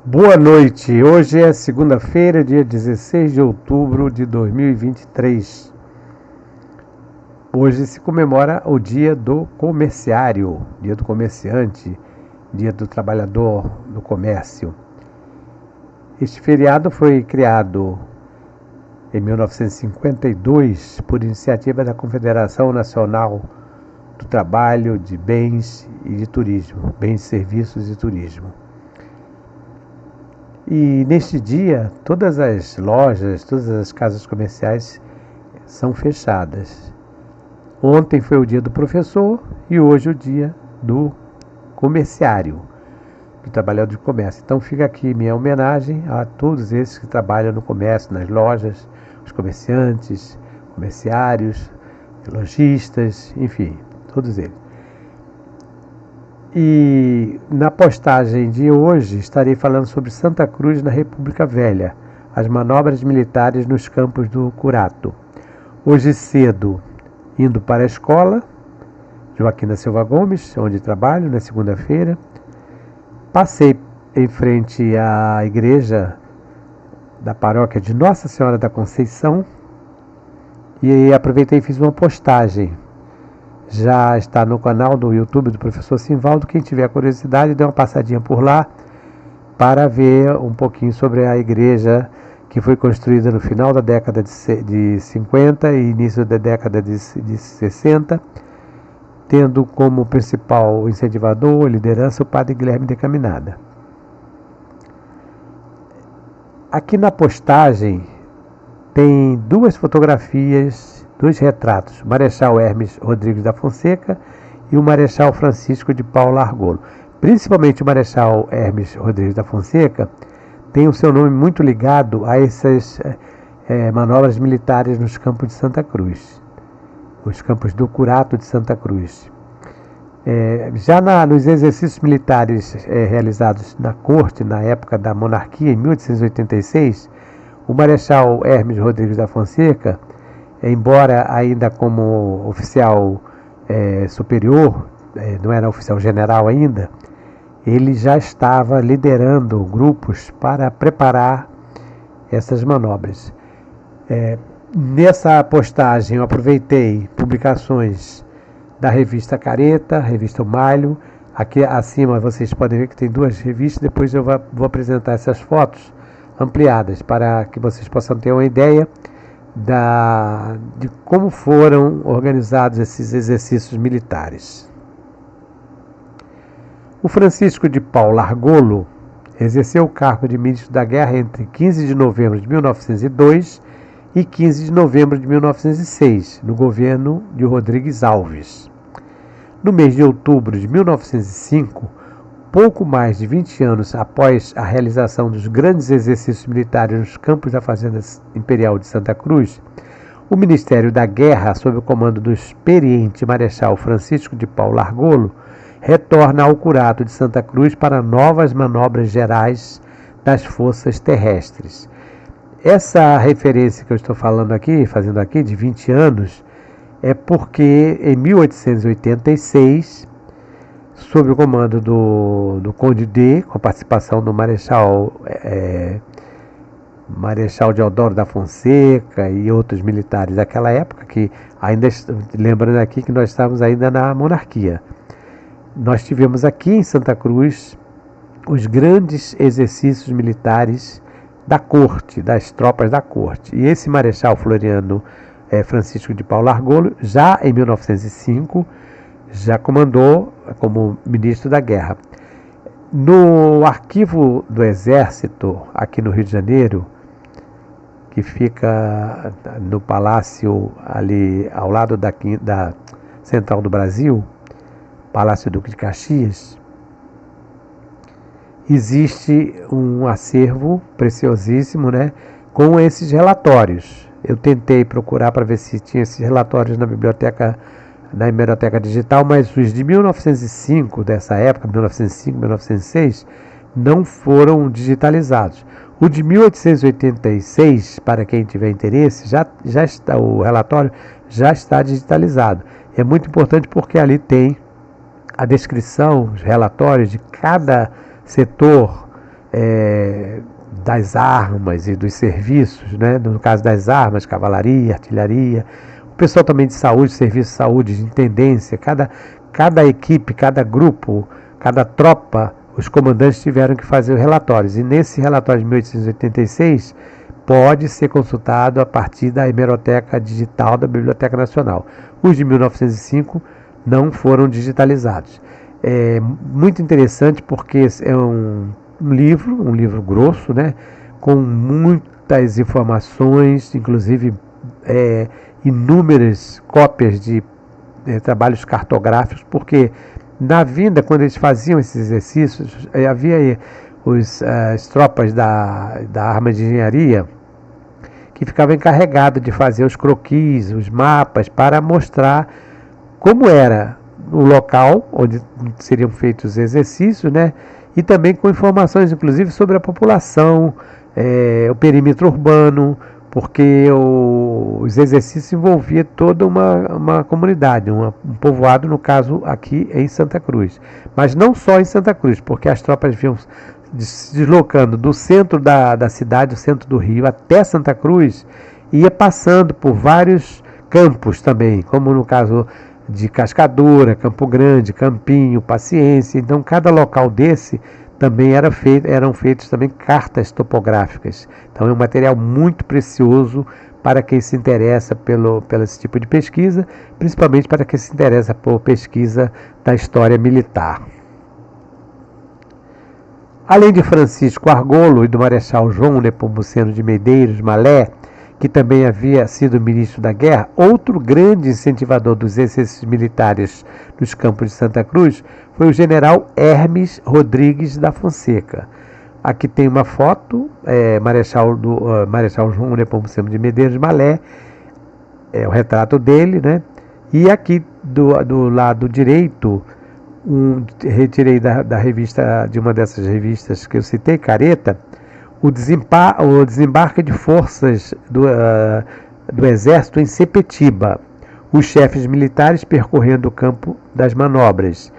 Boa noite, hoje é segunda-feira, dia 16 de outubro de 2023. Hoje se comemora o dia do comerciário, dia do comerciante, dia do trabalhador do comércio. Este feriado foi criado em 1952 por iniciativa da Confederação Nacional do Trabalho, de Bens e de Turismo, Bens, Serviços e Turismo. E neste dia, todas as lojas, todas as casas comerciais são fechadas. Ontem foi o dia do professor e hoje o dia do comerciário, do trabalhador de comércio. Então fica aqui minha homenagem a todos esses que trabalham no comércio, nas lojas, os comerciantes, comerciários, lojistas, enfim, todos eles. E na postagem de hoje estarei falando sobre Santa Cruz na República Velha, as manobras militares nos campos do Curato. Hoje cedo, indo para a escola, Joaquim da Silva Gomes, onde trabalho, na segunda-feira, passei em frente à igreja da paróquia de Nossa Senhora da Conceição e aproveitei e fiz uma postagem. Já está no canal do YouTube do professor Simvaldo. Quem tiver curiosidade, dê uma passadinha por lá para ver um pouquinho sobre a igreja que foi construída no final da década de 50 e início da década de 60, tendo como principal incentivador, liderança, o padre Guilherme de Caminada. Aqui na postagem tem duas fotografias, dois retratos, o Marechal Hermes Rodrigues da Fonseca e o Marechal Francisco de Paula Argolo. Principalmente o Marechal Hermes Rodrigues da Fonseca tem o seu nome muito ligado a essas manobras militares nos campos de Santa Cruz, os campos do Curato de Santa Cruz. Já nos exercícios militares realizados na corte, na época da monarquia, em 1886, o Marechal Hermes Rodrigues da Fonseca, embora ainda como oficial superior, não era oficial general ainda, ele já estava liderando grupos para preparar essas manobras. Nessa postagem eu aproveitei publicações da revista Careta, revista O Malho. Aqui acima vocês podem ver que tem duas revistas, depois eu vou apresentar essas fotos ampliadas para que vocês possam ter uma ideia de como foram organizados esses exercícios militares. O Francisco de Paula Argolo exerceu o cargo de ministro da Guerra entre 15 de novembro de 1902 e 15 de novembro de 1906, no governo de Rodrigues Alves. No mês de outubro de 1905, pouco mais de 20 anos após a realização dos grandes exercícios militares nos campos da Fazenda Imperial de Santa Cruz, o Ministério da Guerra, sob o comando do experiente Marechal Francisco de Paula Argolo, retorna ao Curato de Santa Cruz para novas manobras gerais das forças terrestres. Essa referência que eu estou fazendo aqui, de 20 anos, é porque em 1886, sob o comando do Conde D, com a participação do Marechal Deodoro da Fonseca e outros militares daquela época, que ainda, lembrando aqui que nós estávamos ainda na monarquia, nós tivemos aqui em Santa Cruz os grandes exercícios militares da corte, das tropas da corte. E esse Marechal Floriano Francisco de Paula Argolo, já em 1905, já comandou como ministro da Guerra. No arquivo do Exército, aqui no Rio de Janeiro, que fica no palácio ali ao lado da Central do Brasil, Palácio Duque de Caxias, existe um acervo preciosíssimo, com esses relatórios. Eu tentei procurar para ver se tinha esses relatórios na biblioteca digital, mas os de 1905, dessa época, 1905, 1906, não foram digitalizados. O de 1886, para quem tiver interesse, já está, o relatório já está digitalizado. É muito importante porque ali tem a descrição, os relatórios de cada setor das armas e dos serviços, né? No caso das armas, cavalaria, artilharia, o pessoal também de saúde, serviço de saúde, de intendência, cada equipe, cada grupo, cada tropa, os comandantes tiveram que fazer relatórios. E nesse relatório de 1886 pode ser consultado a partir da hemeroteca digital da Biblioteca Nacional. Os de 1905 não foram digitalizados. É muito interessante porque é um livro grosso, né, com muitas informações, inclusive inúmeras cópias de trabalhos cartográficos, porque na vinda, quando eles faziam esses exercícios, havia as tropas da arma de engenharia que ficavam encarregadas de fazer os croquis, os mapas, para mostrar como era o local onde seriam feitos os exercícios, né? E também com informações, inclusive, sobre a população, o perímetro urbano, porque os exercícios envolviam toda uma comunidade, um povoado, no caso aqui em Santa Cruz. Mas não só em Santa Cruz, porque as tropas vinham se deslocando do centro da cidade, do centro do Rio, até Santa Cruz, e ia passando por vários campos também, como no caso de Cascadura, Campo Grande, Campinho, Paciência. Então, cada local desse também eram feitos também cartas topográficas. Então, é um material muito precioso para quem se interessa pelo esse tipo de pesquisa, principalmente para quem se interessa por pesquisa da história militar. Além de Francisco Argolo e do Marechal João Nepomuceno de Medeiros Malé, que também havia sido ministro da Guerra, outro grande incentivador dos exercícios militares nos campos de Santa Cruz foi o general Hermes Rodrigues da Fonseca. Aqui tem uma foto, Marechal João Nepomuceno de Medeiros Malé, o retrato dele, né? E aqui do lado direito, retirei da revista, de uma dessas revistas que eu citei, Careta, o desembarque de forças do Exército em Sepetiba, os chefes militares percorrendo o campo das manobras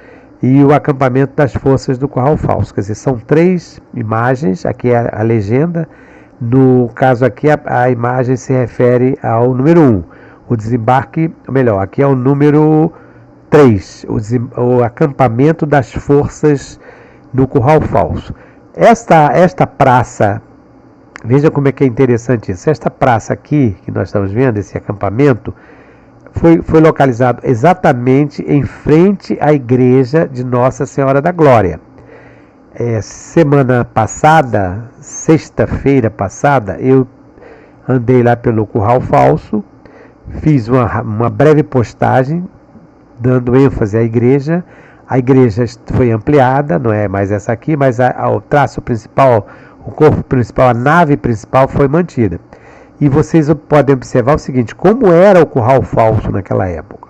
e o acampamento das forças do Curral Falso. Quer dizer, são 3 imagens, aqui é a legenda, no caso aqui a imagem se refere ao número 1, o desembarque, melhor, aqui é o número 3, o acampamento das forças do Curral Falso. Esta praça, veja como é que é interessante isso, esta praça aqui, que nós estamos vendo, esse acampamento, foi localizado exatamente em frente à igreja de Nossa Senhora da Glória. Semana passada, sexta-feira passada, eu andei lá pelo Curral Falso, fiz uma breve postagem, dando ênfase à igreja. A igreja foi ampliada, não é mais essa aqui, mas o traço principal, o corpo principal, a nave principal foi mantida. E vocês podem observar o seguinte, como era o Curral Falso naquela época.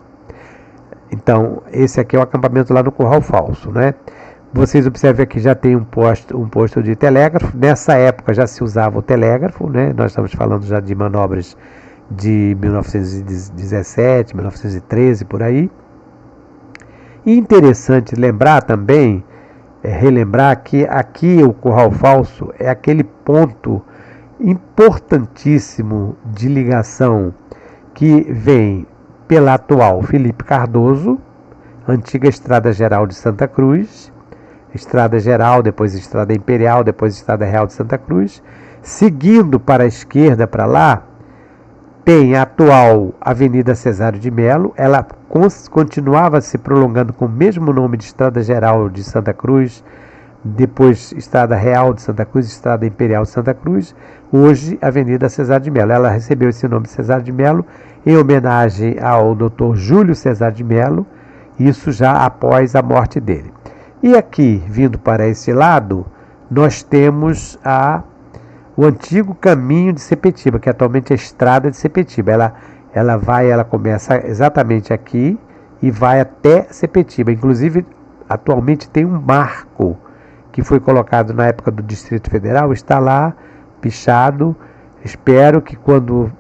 Então, esse aqui é o acampamento lá no Curral Falso, né? Vocês observam que já tem um posto de telégrafo. Nessa época já se usava o telégrafo, né? Nós estamos falando já de manobras de 1917, 1913, por aí. E interessante lembrar também, relembrar que aqui o Curral Falso é aquele ponto importantíssimo de ligação que vem pela atual Felipe Cardoso, antiga Estrada Geral de Santa Cruz, Estrada Geral, depois Estrada Imperial, depois Estrada Real de Santa Cruz, seguindo para a esquerda, para lá, tem a atual Avenida Cesário de Melo. Ela continuava se prolongando com o mesmo nome de Estrada Geral de Santa Cruz, depois Estrada Real de Santa Cruz, Estrada Imperial de Santa Cruz, hoje Avenida Cesário de Melo. Ela recebeu esse nome Cesário de Melo em homenagem ao Dr. Júlio Cesário de Melo, isso já após a morte dele. E aqui, vindo para esse lado, nós temos o antigo caminho de Sepetiba, que atualmente é a Estrada de Sepetiba. Ela começa exatamente aqui e vai até Sepetiba. Inclusive, atualmente tem um marco que foi colocado na época do Distrito Federal, está lá pichado. Espero que quando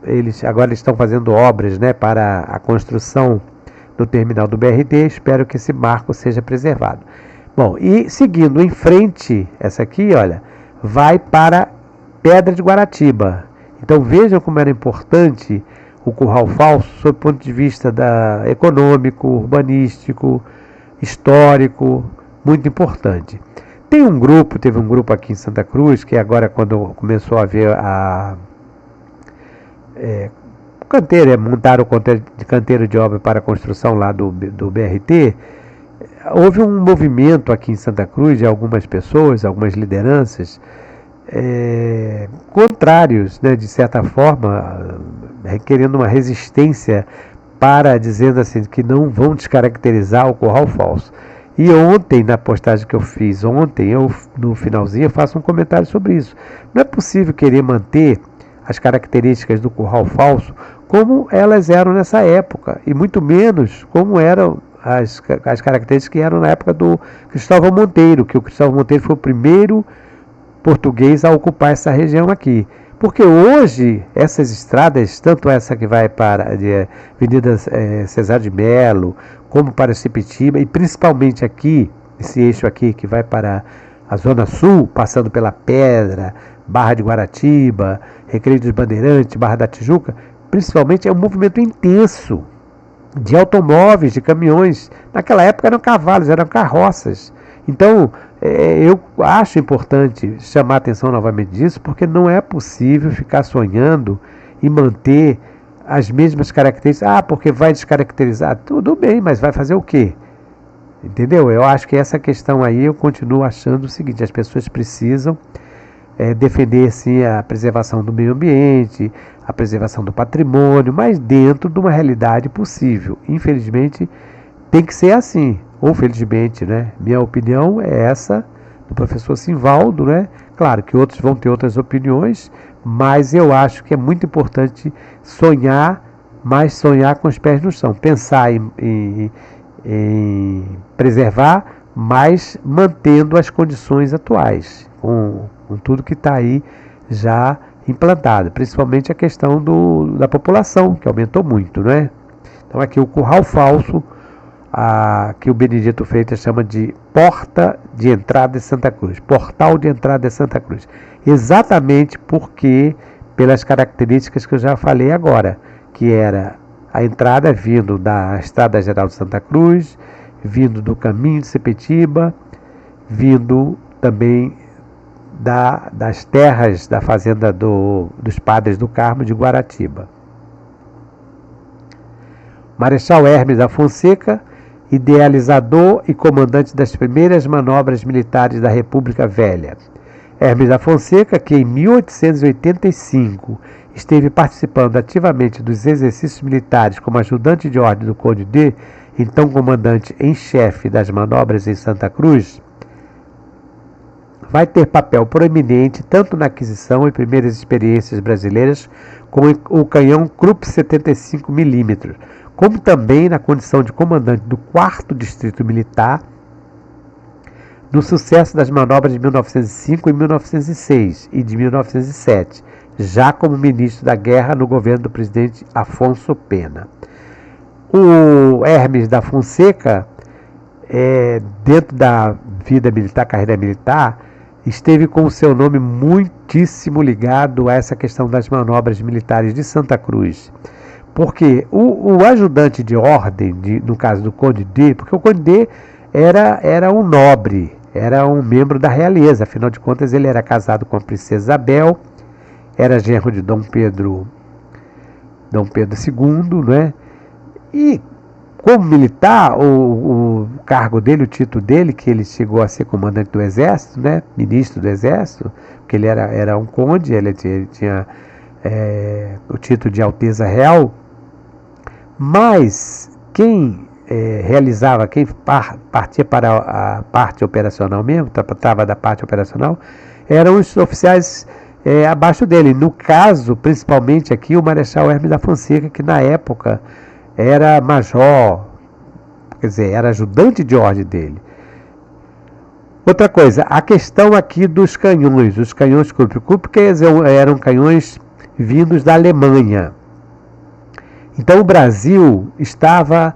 agora eles estão fazendo obras, né, para a construção do terminal do BRT, espero que esse marco seja preservado. Bom, e seguindo em frente, essa aqui, olha, vai para Pedra de Guaratiba. Então vejam como era importante o curral falso sob o ponto de vista econômico, urbanístico, histórico, muito importante. Teve um grupo aqui em Santa Cruz, que agora quando começou a haver montaram o canteiro de obra para a construção lá do BRT, houve um movimento aqui em Santa Cruz de algumas pessoas, algumas lideranças, contrários, né, de certa forma, requerendo uma resistência dizendo assim, que não vão descaracterizar o curral falso. E ontem, na postagem que eu fiz no finalzinho, eu faço um comentário sobre isso. Não é possível querer manter as características do curral falso como elas eram nessa época, e muito menos como eram as características que eram na época do Cristóvão Monteiro, que o Cristóvão Monteiro foi o primeiro português a ocupar essa região aqui. Porque hoje, essas estradas, tanto essa que vai para a Avenida Cesar de Melo, como para Sepetiba, e principalmente aqui, esse eixo aqui que vai para a Zona Sul, passando pela Pedra, Barra de Guaratiba, Recreio dos Bandeirantes, Barra da Tijuca, principalmente é um movimento intenso de automóveis, de caminhões. Naquela época eram cavalos, eram carroças. Então, eu acho importante chamar a atenção novamente disso, porque não é possível ficar sonhando e manter as mesmas características. Porque vai descaracterizar. Tudo bem, mas vai fazer o quê? Entendeu? Eu acho que essa questão aí, eu continuo achando o seguinte: as pessoas precisam defender, sim, a preservação do meio ambiente, a preservação do patrimônio, mas dentro de uma realidade possível. Infelizmente, tem que ser assim. Ou felizmente, né? Minha opinião é essa, do professor Simvaldo, né? Claro que outros vão ter outras opiniões, mas eu acho que é muito importante sonhar, mas sonhar com os pés no chão. Pensar em preservar, mas mantendo as condições atuais, com tudo que está aí já implantado, principalmente a questão da população, que aumentou muito, né? Então aqui o curral falso, que o Benedito Freitas chama de porta de entrada de Santa Cruz, portal de entrada de Santa Cruz, exatamente porque, pelas características que eu já falei agora, que era a entrada vindo da Estrada Geral de Santa Cruz, vindo do caminho de Sepetiba, vindo também das terras da fazenda dos Padres do Carmo de Guaratiba. Marechal Hermes da Fonseca, idealizador e comandante das primeiras manobras militares da República Velha. Hermes da Fonseca, que em 1885 esteve participando ativamente dos exercícios militares como ajudante de ordem do Conde D, então comandante em chefe das manobras em Santa Cruz, vai ter papel proeminente tanto na aquisição e primeiras experiências brasileiras com o canhão Krupp 75mm, como também na condição de comandante do 4º Distrito Militar, no sucesso das manobras de 1905 e 1906 e de 1907, já como ministro da Guerra no governo do presidente Afonso Pena. O Hermes da Fonseca, dentro da vida militar, carreira militar, esteve com o seu nome muitíssimo ligado a essa questão das manobras militares de Santa Cruz. Porque o ajudante de ordem, no caso do Conde D, porque o Conde D era um nobre, era um membro da realeza, afinal de contas ele era casado com a princesa Isabel, era genro de Dom Pedro II, né? E como militar, o cargo dele, o título dele, que ele chegou a ser comandante do exército, né? Ministro do exército, porque ele era um conde, ele tinha o título de Alteza Real, mas quem partia para a parte operacional mesmo, tratava da parte operacional, eram os oficiais abaixo dele. No caso, principalmente aqui, o Marechal Hermes da Fonseca, que na época era major, quer dizer, era ajudante de ordem dele. Outra coisa, a questão aqui dos canhões, os canhões Krupp, porque eram canhões vindos da Alemanha. Então o Brasil estava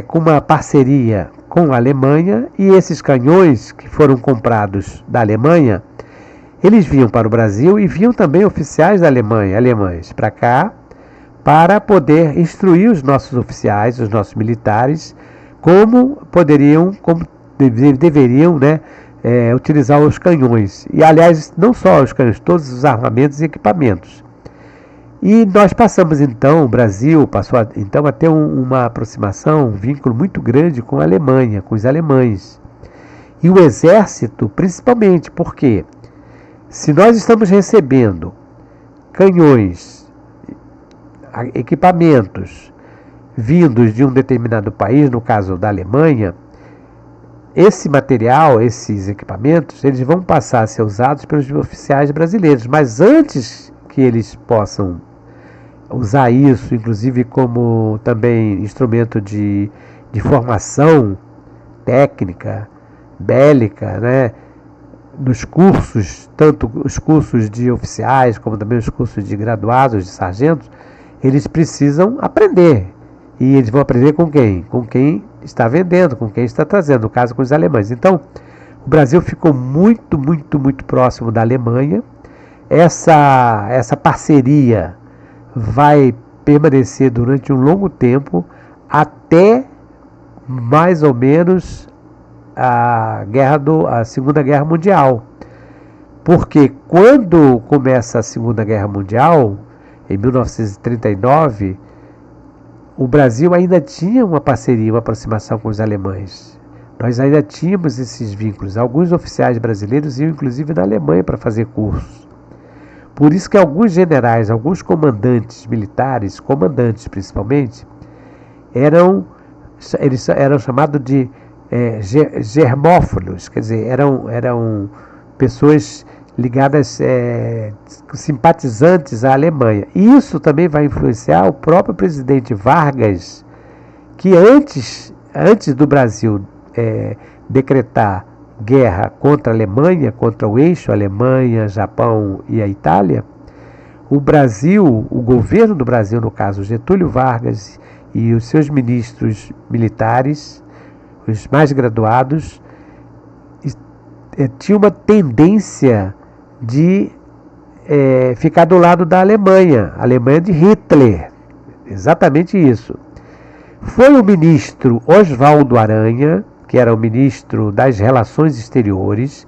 com uma parceria com a Alemanha, e esses canhões que foram comprados da Alemanha, Eles vinham para o Brasil e vinham também oficiais da Alemanha, alemães, para cá, para poder instruir os nossos oficiais, os nossos militares, como deveriam, né, utilizar os canhões. E, aliás, não só os canhões, todos os armamentos e equipamentos. E nós passamos então, o Brasil passou então a ter uma aproximação, um vínculo muito grande com a Alemanha, com os alemães. E o exército, principalmente, porque se nós estamos recebendo canhões, equipamentos vindos de um determinado país, no caso da Alemanha, esse material, esses equipamentos, eles vão passar a ser usados pelos oficiais brasileiros. Mas antes que eles possam usar isso, inclusive como também instrumento de formação técnica, bélica, né? Nos cursos, tanto os cursos de oficiais como também os cursos de graduados, de sargentos, eles precisam aprender. E eles vão aprender com quem? Com quem está vendendo, com quem está trazendo, no caso com os alemães. Então, o Brasil ficou muito, muito, muito próximo da Alemanha. Essa parceria vai permanecer durante um longo tempo, até mais ou menos a Segunda Guerra Mundial. Porque quando começa a Segunda Guerra Mundial, em 1939, o Brasil ainda tinha uma parceria, uma aproximação com os alemães. Nós ainda tínhamos esses vínculos. Alguns oficiais brasileiros iam inclusive na Alemanha para fazer cursos. Por isso que alguns generais, alguns comandantes militares, comandantes principalmente, eles eram chamados de germófilos, quer dizer, eram pessoas ligadas, simpatizantes à Alemanha. E isso também vai influenciar o próprio presidente Vargas, que antes do Brasil decretar guerra contra a Alemanha, contra o eixo Alemanha, Japão e a Itália, o Brasil, o governo do Brasil, no caso Getúlio Vargas e os seus ministros militares, os mais graduados, tinha uma tendência de ficar do lado da Alemanha, a Alemanha de Hitler, exatamente isso. Foi o ministro Oswaldo Aranha, que era o ministro das Relações Exteriores,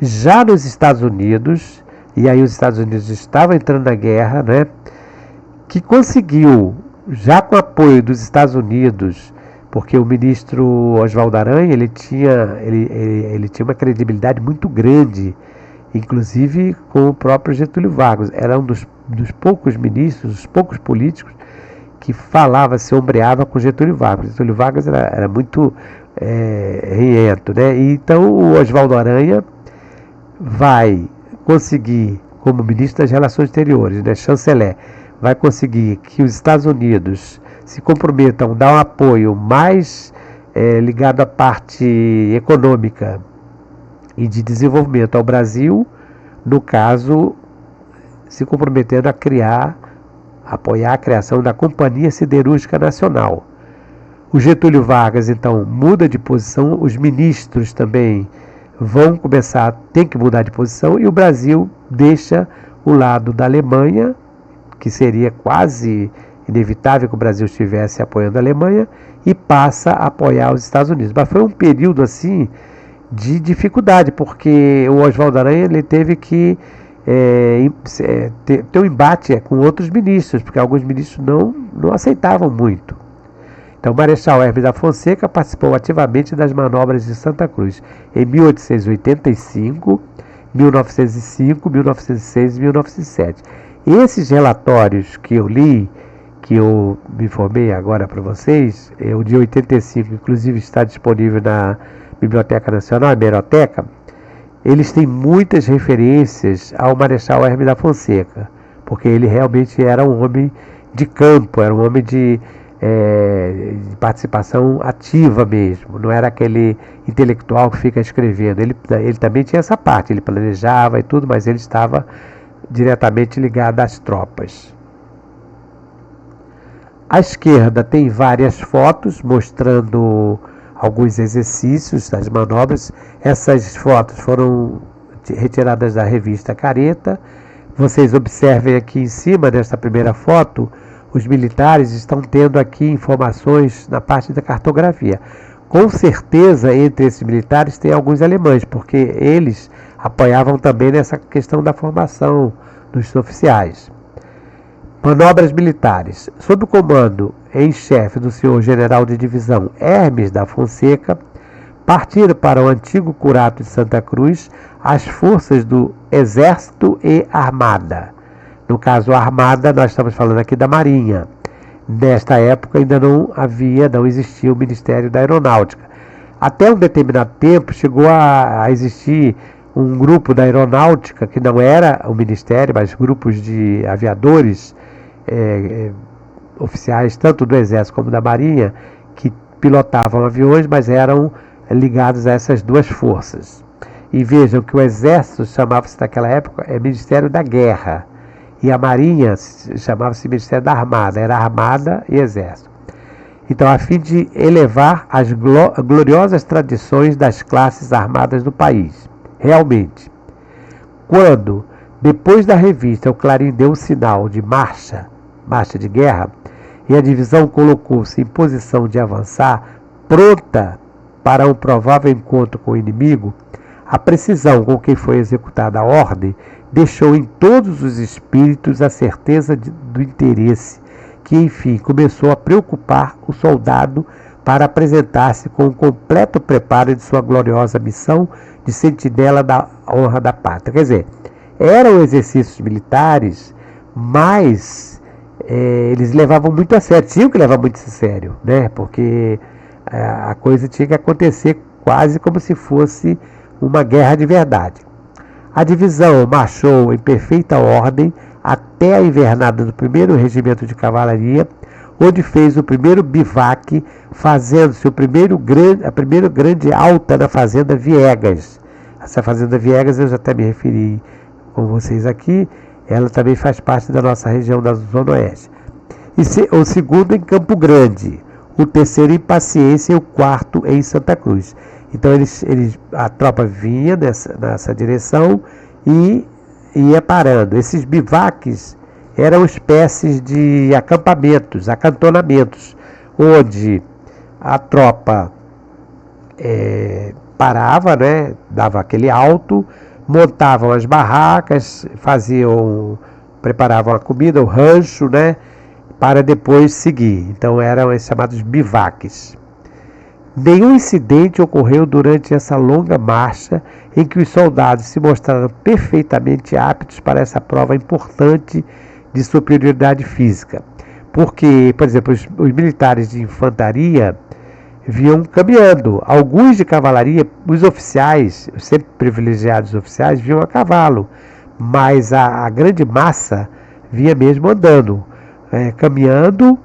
já nos Estados Unidos, e aí os Estados Unidos estavam entrando na guerra, né, que conseguiu, já com apoio dos Estados Unidos, porque o ministro Oswaldo Aranha ele tinha uma credibilidade muito grande, inclusive com o próprio Getúlio Vargas. Era um dos poucos ministros, dos poucos políticos que falava, se ombreava com Getúlio Vargas. Getúlio Vargas era muito riento, né? E então o Oswaldo Aranha vai conseguir, como ministro das Relações Exteriores, né, chanceler, vai conseguir que os Estados Unidos se comprometam a dar um apoio mais ligado à parte econômica e de desenvolvimento ao Brasil, no caso, se comprometendo a apoiar a criação da Companhia Siderúrgica Nacional. O Getúlio Vargas, então, muda de posição, os ministros também tem que mudar de posição, e o Brasil deixa o lado da Alemanha, que seria quase inevitável que o Brasil estivesse apoiando a Alemanha, e passa a apoiar os Estados Unidos. Mas foi um período assim de dificuldade, porque o Oswaldo Aranha ele teve que ter um embate com outros ministros, porque alguns ministros não aceitavam muito. Então, o Marechal Hermes da Fonseca participou ativamente das manobras de Santa Cruz em 1885, 1905, 1906 e 1907. Esses relatórios que eu li, que eu me informei agora para vocês, o de 85, inclusive está disponível na Biblioteca Nacional, a Hemeroteca, eles têm muitas referências ao Marechal Hermes da Fonseca, porque ele realmente era um homem de campo, era um homem de participação ativa mesmo, não era aquele intelectual que fica escrevendo. Ele também tinha essa parte, ele planejava e tudo, mas ele estava diretamente ligado às tropas. À esquerda tem várias fotos mostrando alguns exercícios das manobras. Essas fotos foram retiradas da revista Careta. Vocês observem aqui em cima desta primeira foto, os militares estão tendo aqui informações na parte da cartografia. Com certeza, entre esses militares tem alguns alemães, porque eles apoiavam também nessa questão da formação dos oficiais. Manobras militares. Sob o comando em chefe do senhor general de divisão Hermes da Fonseca, partiram para o antigo Curato de Santa Cruz as forças do Exército e Armada. No caso, a Armada, nós estamos falando aqui da Marinha. Nesta época ainda não existia o Ministério da Aeronáutica. Até um determinado tempo chegou a existir um grupo da Aeronáutica, que não era o Ministério, mas grupos de aviadores, oficiais tanto do Exército como da Marinha, que pilotavam aviões, mas eram ligados a essas duas forças. E vejam que o Exército chamava-se naquela época Ministério da Guerra, e a Marinha chamava-se Ministério da Armada, era Armada e Exército. Então, a fim de elevar as gloriosas tradições das classes armadas do país. Realmente, quando, depois da revista, o Clarim deu o sinal de marcha de guerra, e a divisão colocou-se em posição de avançar, pronta para um provável encontro com o inimigo, a precisão com que foi executada a ordem deixou em todos os espíritos a certeza do interesse, que enfim começou a preocupar o soldado para apresentar-se com um completo preparo de sua gloriosa missão de sentinela da honra da pátria. Quer dizer, eram exercícios militares, mas eles levavam muito a sério, tinham que levar muito a sério, né? Porque a coisa tinha que acontecer quase como se fosse uma guerra de verdade. A divisão marchou em perfeita ordem até a invernada do 1º Regimento de Cavalaria, onde fez o primeiro bivac, fazendo-se a primeira grande alta na Fazenda Viegas. Essa Fazenda Viegas eu já até me referi com vocês aqui, ela também faz parte da nossa região da Zona Oeste. O segundo em Campo Grande, o terceiro em Paciência e o quarto em Santa Cruz. Então a tropa vinha nessa direção e ia parando. Esses bivaques eram espécies de acampamentos, acantonamentos, onde a tropa parava, né, dava aquele alto, montavam as barracas, preparavam a comida, o rancho, né, para depois seguir. Então eram os chamados bivaques. Nenhum incidente ocorreu durante essa longa marcha em que os soldados se mostraram perfeitamente aptos para essa prova importante de superioridade física. Porque, por exemplo, os militares de infantaria vinham caminhando. Alguns de cavalaria, os oficiais, os sempre privilegiados oficiais, vinham a cavalo. Mas a grande massa vinha mesmo andando, caminhando,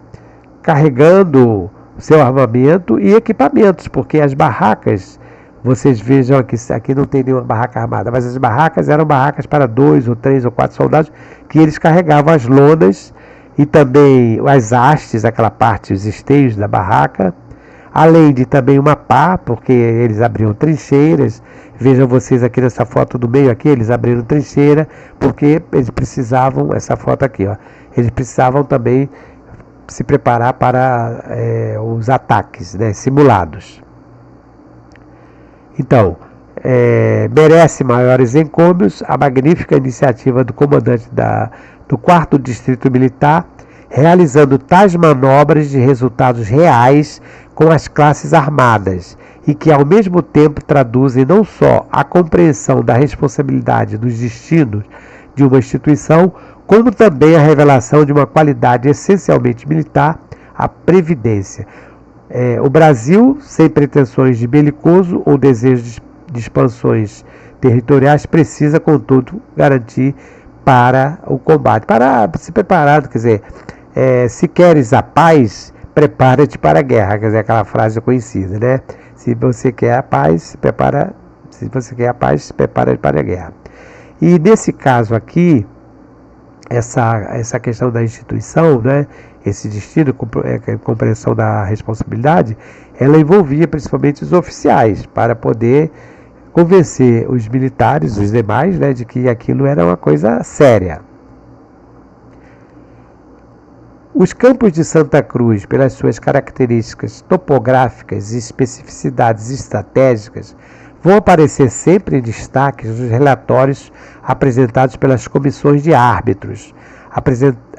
carregando seu armamento e equipamentos, porque as barracas, vocês vejam aqui não tem nenhuma barraca armada, mas as barracas eram barracas para 2 ou 3 ou 4 soldados, que eles carregavam as lonas e também as hastes, aquela parte, os esteios da barraca, além de também uma pá, porque eles abriam trincheiras. Vejam vocês aqui nessa foto do meio aqui, eles abriram trincheira, porque eles precisavam, essa foto aqui, ó, eles precisavam também se preparar para os ataques, né, simulados. Então, merece maiores encômios a magnífica iniciativa do comandante do 4º Distrito Militar, realizando tais manobras de resultados reais com as classes armadas e que ao mesmo tempo traduzem não só a compreensão da responsabilidade dos destinos de uma instituição, como também a revelação de uma qualidade essencialmente militar, a previdência. O Brasil, sem pretensões de belicoso ou desejo de expansões territoriais, precisa, contudo, garantir para o combate, para se preparar, quer dizer, se queres a paz, prepara-te para a guerra, quer dizer, aquela frase conhecida, né? Se você quer a paz, prepara-te para a guerra. E nesse caso aqui, essa questão da instituição, né, esse destino, compreensão da responsabilidade, ela envolvia principalmente os oficiais, para poder convencer os militares, os demais, né, de que aquilo era uma coisa séria. Os campos de Santa Cruz, pelas suas características topográficas e especificidades estratégicas, vão aparecer sempre em destaque nos relatórios apresentados pelas comissões de árbitros,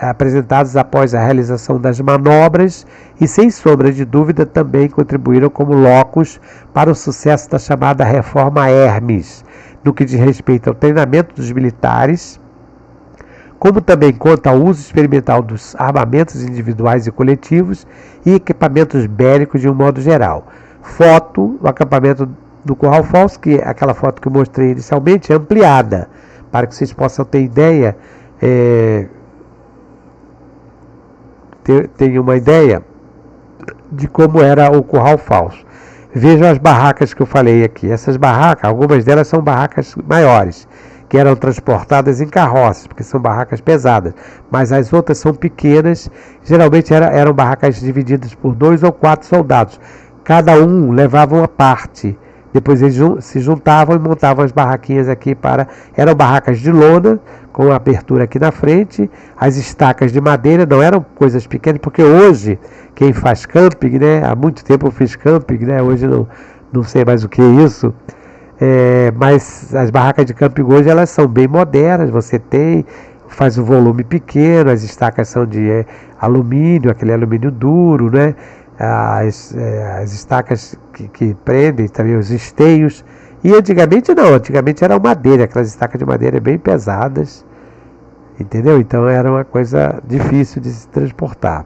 apresentados após a realização das manobras e, sem sombra de dúvida, também contribuíram como locus para o sucesso da chamada Reforma Hermes, no que diz respeito ao treinamento dos militares, como também quanto ao uso experimental dos armamentos individuais e coletivos e equipamentos bélicos de um modo geral. Foto do acampamento do Curral Falso, que aquela foto que eu mostrei inicialmente, é ampliada, para que vocês possam ter ideia, tenham uma ideia de como era o Curral Falso. Vejam as barracas que eu falei aqui. Essas barracas, algumas delas são barracas maiores, que eram transportadas em carroças, porque são barracas pesadas, mas as outras são pequenas, geralmente eram barracas divididas por 2 ou 4 soldados, cada um levava uma parte, depois eles se juntavam e montavam as barraquinhas aqui eram barracas de lona, com abertura aqui na frente, as estacas de madeira, não eram coisas pequenas, porque hoje, quem faz camping, né, há muito tempo eu fiz camping, né, hoje não sei mais o que é isso, mas as barracas de camping hoje elas são bem modernas, você faz um volume pequeno, as estacas são de alumínio, aquele alumínio duro, né? As estacas que prendem também os esteios, e antigamente eram madeira, aquelas estacas de madeira bem pesadas, entendeu? Então era uma coisa difícil de se transportar.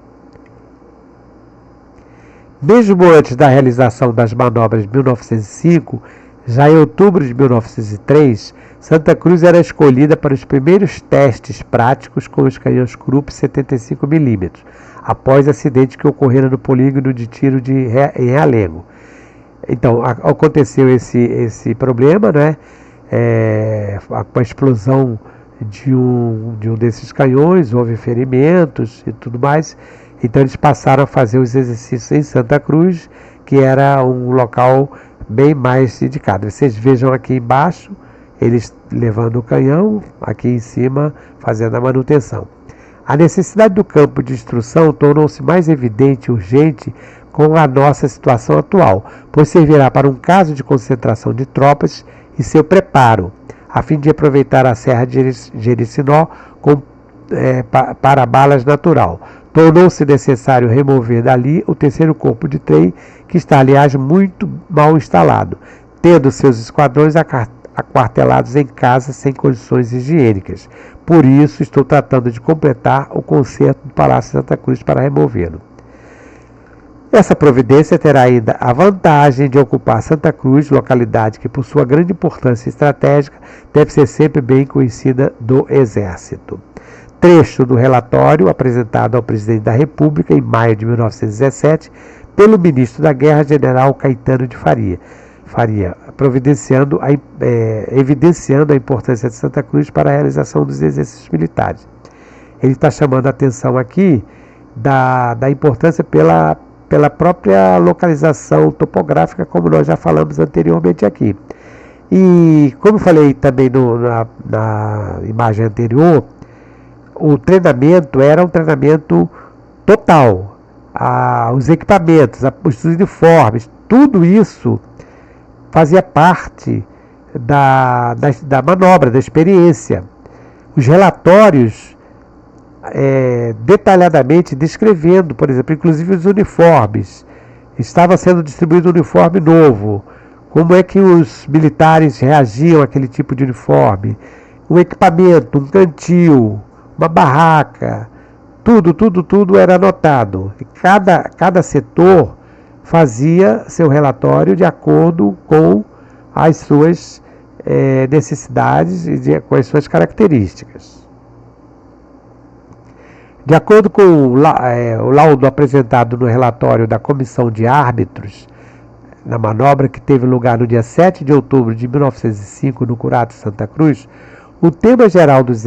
Mesmo antes da realização das manobras de 1905, já em outubro de 1903, Santa Cruz era escolhida para os primeiros testes práticos com os canhões Krupp 75mm, após acidente que ocorrera no polígono de tiro em Realengo. Então, aconteceu esse problema, né? Com a explosão de um desses canhões, houve ferimentos e tudo mais. Então, eles passaram a fazer os exercícios em Santa Cruz, que era um local bem mais indicado. Vocês vejam aqui embaixo, eles levando o canhão, aqui em cima fazendo a manutenção. A necessidade do campo de instrução tornou-se mais evidente e urgente com a nossa situação atual, pois servirá para um caso de concentração de tropas e seu preparo, a fim de aproveitar a Serra de Jericinó para balas natural. Tornou-se necessário remover dali o terceiro corpo de trem, que está, aliás, muito mal instalado, tendo seus esquadrões aquartelados em casas sem condições higiênicas. Por isso, estou tratando de completar o concerto do Palácio Santa Cruz para removê-lo. Essa providência terá ainda a vantagem de ocupar Santa Cruz, localidade que, por sua grande importância estratégica, deve ser sempre bem conhecida do Exército. Trecho do relatório apresentado ao presidente da República em maio de 1917 pelo ministro da Guerra, general Caetano de Faria, evidenciando a importância de Santa Cruz para a realização dos exercícios militares. Ele está chamando a atenção aqui da importância pela própria localização topográfica, como nós já falamos anteriormente aqui. E como eu falei também na imagem anterior, o treinamento era um treinamento total. Os equipamentos, os uniformes, tudo isso fazia parte da manobra, da experiência. Os relatórios detalhadamente descrevendo, por exemplo, inclusive os uniformes. Estava sendo distribuído um uniforme novo. Como é que os militares reagiam àquele tipo de uniforme? Um equipamento, um cantil, uma barraca, tudo era anotado. E cada setor fazia seu relatório de acordo com as suas necessidades e com as suas características. De acordo com o laudo apresentado no relatório da Comissão de Árbitros, na manobra que teve lugar no dia 7 de outubro de 1905 no Curato Santa Cruz, o tema geral dos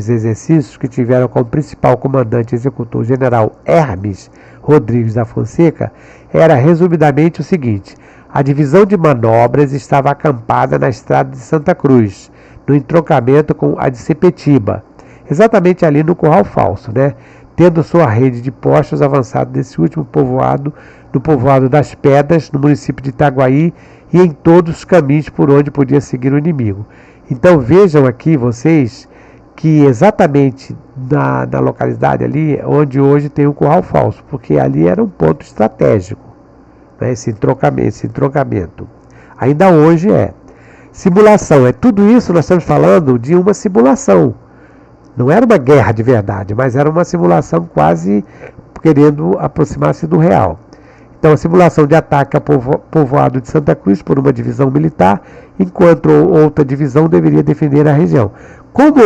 exercícios, que tiveram como principal comandante executor general Hermes Rodrigues da Fonseca, era resumidamente o seguinte: A divisão de manobras estava acampada na estrada de Santa Cruz, no entroncamento com a de Sepetiba, exatamente ali no Curral Falso, né? Tendo sua rede de postos avançado nesse último povoado, no povoado das Pedras, no município de Itaguaí, e em todos os caminhos por onde podia seguir o inimigo. Então vejam aqui vocês que exatamente na localidade ali, onde hoje tem o Curral Falso, porque ali era um ponto estratégico, né, esse entroncamento. Ainda hoje é. Simulação, tudo isso nós estamos falando de uma simulação. Não era uma guerra de verdade, mas era uma simulação quase querendo aproximar-se do real. Então, a simulação de ataque ao povoado de Santa Cruz por uma divisão militar, enquanto outra divisão deveria defender a região. Como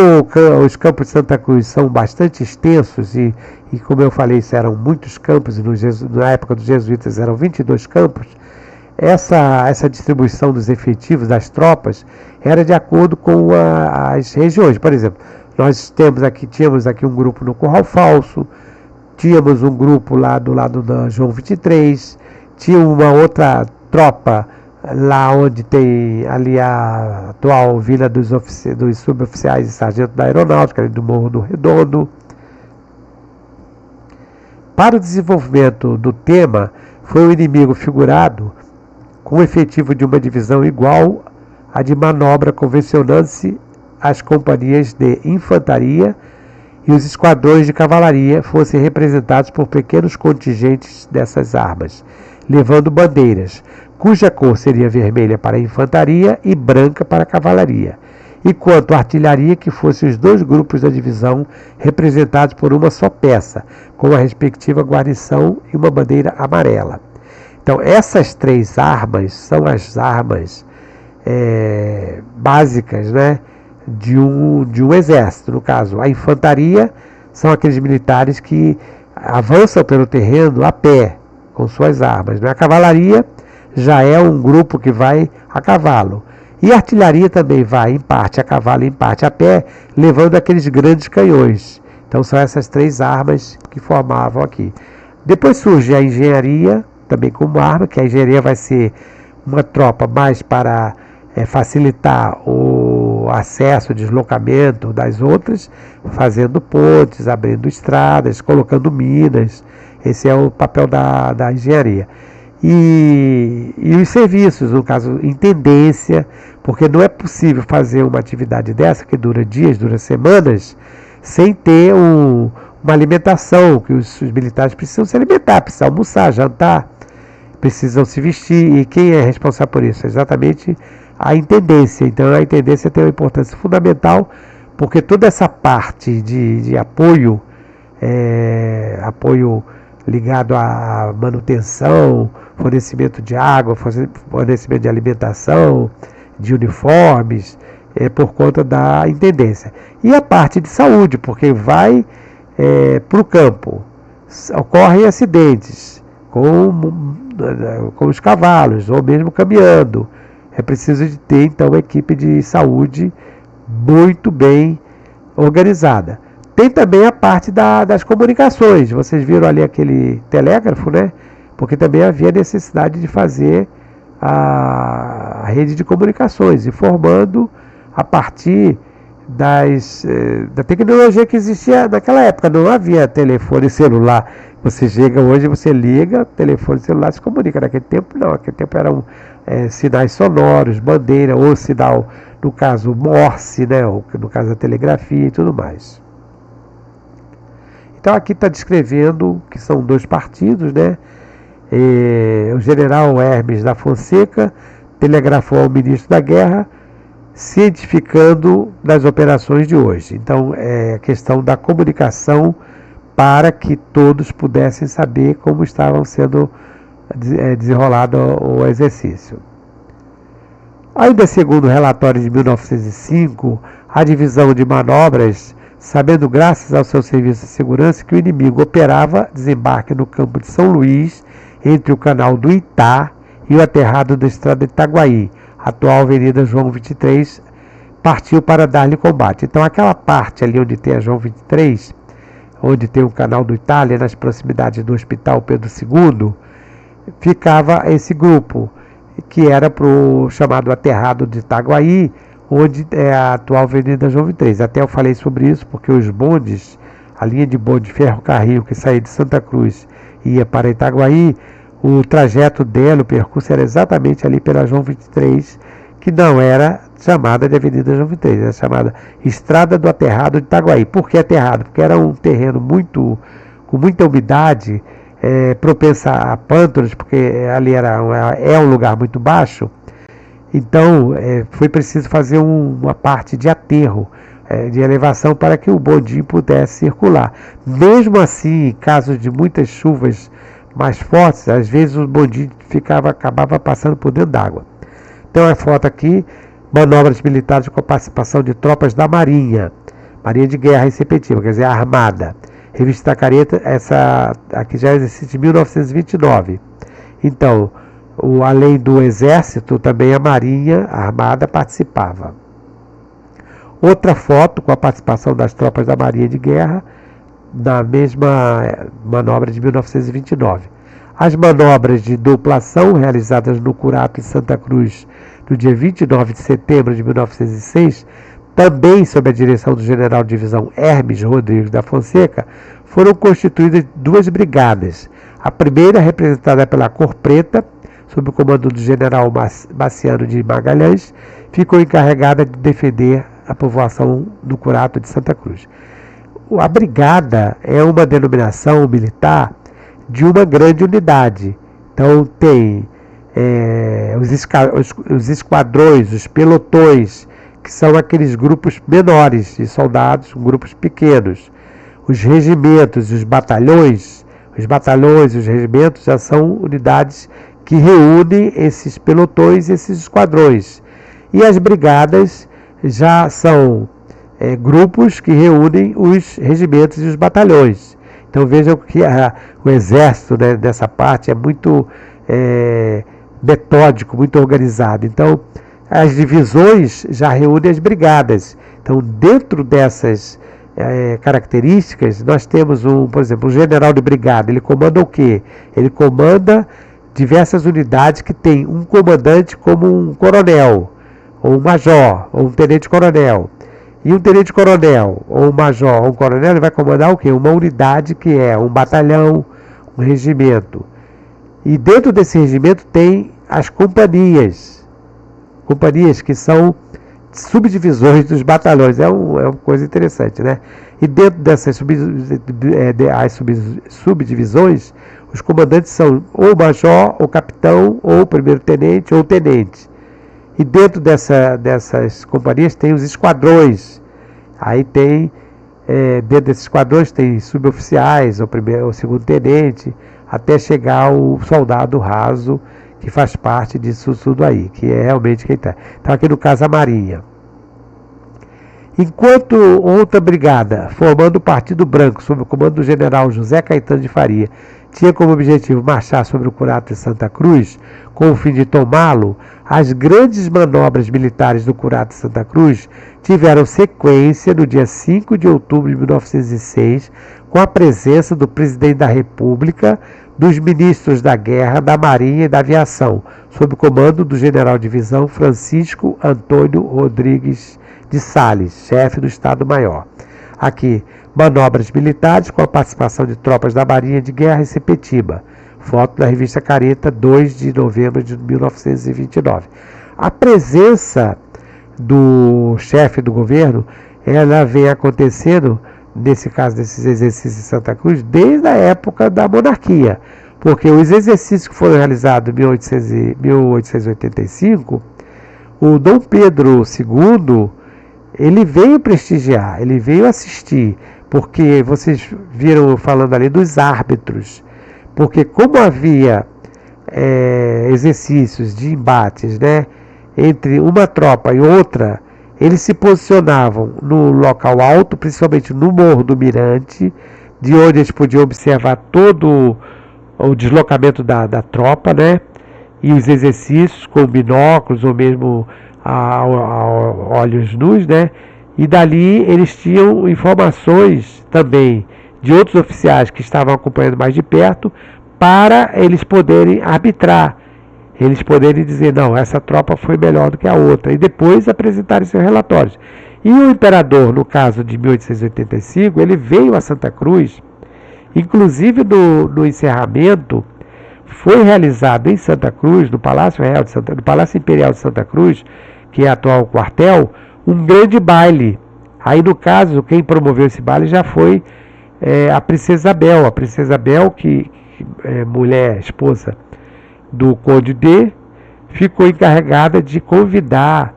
os campos de Santa Cruz são bastante extensos e como eu falei, eram muitos campos, e na época dos jesuítas eram 22 campos, essa distribuição dos efetivos das tropas era de acordo com as regiões. Por exemplo, nós tínhamos aqui um grupo no Curral Falso, tínhamos um grupo lá do lado da João 23, tinha uma outra tropa lá onde tem ali a atual Vila dos Suboficiais e Sargentos da Aeronáutica, ali do Morro do Redondo. Para o desenvolvimento do tema, foi o inimigo figurado com o efetivo de uma divisão igual à de manobra, convencionando-se as companhias de infantaria e os esquadrões de cavalaria fossem representados por pequenos contingentes dessas armas, levando bandeiras, cuja cor seria vermelha para a infantaria e branca para a cavalaria, e quanto à artilharia, que fossem os dois grupos da divisão representados por uma só peça, com a respectiva guarnição e uma bandeira amarela. Então, essas três armas são as armas básicas, né, de um exército. No caso, a infantaria são aqueles militares que avançam pelo terreno a pé, com suas armas, né? A cavalaria já é um grupo que vai a cavalo. E a artilharia também vai, em parte a cavalo, em parte a pé, levando aqueles grandes canhões. Então são essas três armas que formavam aqui. Depois surge a engenharia, também como arma, que a engenharia vai ser uma tropa mais para facilitar o acesso, o deslocamento das outras, fazendo pontes, abrindo estradas, colocando minas. Esse é o papel da engenharia. E os serviços, no caso, intendência, porque não é possível fazer uma atividade dessa, que dura dias, dura semanas, sem ter uma alimentação, que os militares precisam se alimentar, precisam almoçar, jantar, precisam se vestir. E quem é responsável por isso? Exatamente a intendência. Então a intendência tem uma importância fundamental, porque toda essa parte de apoio, apoio ligado à manutenção, fornecimento de água, fornecimento de alimentação, de uniformes, por conta da intendência. E a parte de saúde, porque vai para o campo, ocorrem acidentes com os cavalos, ou mesmo caminhando. É preciso de ter, então, uma equipe de saúde muito bem organizada. Tem também a parte das comunicações. Vocês viram ali aquele telégrafo, né? Porque também havia necessidade de fazer a rede de comunicações, informando a partir da tecnologia que existia naquela época. Não havia telefone celular. Você chega hoje, você liga, telefone celular se comunica. Naquele tempo não, naquele tempo eram sinais sonoros, bandeira, ou sinal, no caso Morse, né? Ou no caso da telegrafia e tudo mais. Então aqui está descrevendo que são dois partidos, né? O general Hermes da Fonseca telegrafou ao ministro da Guerra, cientificando das operações de hoje. Então é a questão da comunicação para que todos pudessem saber como estavam sendo desenrolado o exercício. Ainda segundo o relatório de 1905, a divisão de manobras, sabendo graças ao seu serviço de segurança que o inimigo operava desembarque no campo de São Luís, entre o canal do Itá e o aterrado da estrada de Itaguaí, atual Avenida João 23, partiu para dar-lhe combate. Então aquela parte ali onde tem a João 23, onde tem o canal do Itá, ali nas proximidades do Hospital Pedro II, ficava esse grupo. que era para o chamado aterrado de Itaguaí, onde é a atual Avenida João 23. Até eu falei sobre isso porque os bondes, a linha de bonde ferrocarril que saía de Santa Cruz e ia para Itaguaí, o trajeto dela, o percurso era exatamente ali pela João 23, que não era chamada de Avenida João 23, era chamada Estrada do Aterrado de Itaguaí. Por que aterrado? Porque era um terreno com muita umidade, propensa a pântanos, porque ali é um lugar muito baixo. Então foi preciso fazer uma parte de aterro, de elevação, para que o bondinho pudesse circular. Mesmo assim, em casos de muitas chuvas mais fortes, às vezes o bondinho acabava passando por dentro d'água. Então a foto aqui, manobras militares com a participação de tropas da Marinha de Guerra respectiva, quer dizer, a Armada. Revista da Careta, essa aqui já existe de 1929. Então, além do Exército, também a Marinha, a Armada participava. Outra foto com a participação das tropas da Marinha de Guerra, na mesma manobra de 1929. As manobras de duplação realizadas no Curato de Santa Cruz no dia 29 de setembro de 1906, também sob a direção do general de divisão Hermes Rodrigues da Fonseca, foram constituídas duas brigadas. A primeira, representada pela Cor Preta, sob o comando do general Baciano de Magalhães, ficou encarregada de defender a povoação do Curato de Santa Cruz. A brigada é uma denominação militar de uma grande unidade. Então tem os esquadrões, os pelotões, que são aqueles grupos menores de soldados, grupos pequenos. Os regimentos, os batalhões e os regimentos já são unidades que reúnem esses pelotões e esses esquadrões. E as brigadas já são grupos que reúnem os regimentos e os batalhões. Então vejam que o exército, né, dessa parte é muito metódico, muito organizado. Então as divisões já reúnem as brigadas. Então dentro dessas características nós temos por exemplo, um general de brigada. Ele comanda o quê? Ele comanda diversas unidades que tem um comandante como um coronel, ou um major, ou um tenente-coronel. E um tenente-coronel, ou um major, ou um coronel, ele vai comandar o quê? Uma unidade que é um batalhão, um regimento. E dentro desse regimento tem as companhias que são subdivisões dos batalhões. É uma coisa interessante, né? E dentro dessas subdivisões, os comandantes são ou major, ou capitão, ou primeiro-tenente, ou tenente. E dentro dessas companhias tem os esquadrões. Aí tem, dentro desses esquadrões tem suboficiais, ou segundo-tenente, até chegar o soldado raso, que faz parte disso tudo aí, que é realmente quem está. Então aqui no caso a Marinha. Enquanto outra brigada, formando o Partido Branco, sob o comando do general José Caetano de Faria, tinha como objetivo marchar sobre o Curato de Santa Cruz, com o fim de tomá-lo, as grandes manobras militares do Curato de Santa Cruz tiveram sequência no dia 5 de outubro de 1906, com a presença do presidente da República, dos ministros da Guerra, da Marinha e da Aviação, sob o comando do general de divisão Francisco Antônio Rodrigues de Sales, chefe do Estado-Maior. Aqui, manobras militares com a participação de tropas da Marinha de Guerra em Sepetiba. Foto da revista Careta, 2 de novembro de 1929. A presença do chefe do governo, ela vem acontecendo, nesse caso desses exercícios em Santa Cruz, desde a época da monarquia. Porque os exercícios que foram realizados em 1885, o Dom Pedro II, ele veio prestigiar, ele veio assistir, porque vocês viram falando ali dos árbitros, porque como havia exercícios de embates, né, entre uma tropa e outra, eles se posicionavam no local alto, principalmente no Morro do Mirante, de onde eles podiam observar todo o deslocamento da tropa, né, e os exercícios com binóculos ou mesmo a olhos nus, né? E dali eles tinham informações também de outros oficiais que estavam acompanhando mais de perto, para eles poderem arbitrar eles poderem dizer, não, essa tropa foi melhor do que a outra, e depois apresentarem seus relatórios. E o imperador, no caso de 1885, ele veio a Santa Cruz, inclusive no encerramento, foi realizado em Santa Cruz, no Palácio Imperial de Santa Cruz, que é atual quartel, um grande baile. Aí, no caso, quem promoveu esse baile já foi a Princesa Isabel. A Princesa Isabel, que é mulher, esposa do Conde D, ficou encarregada de convidar.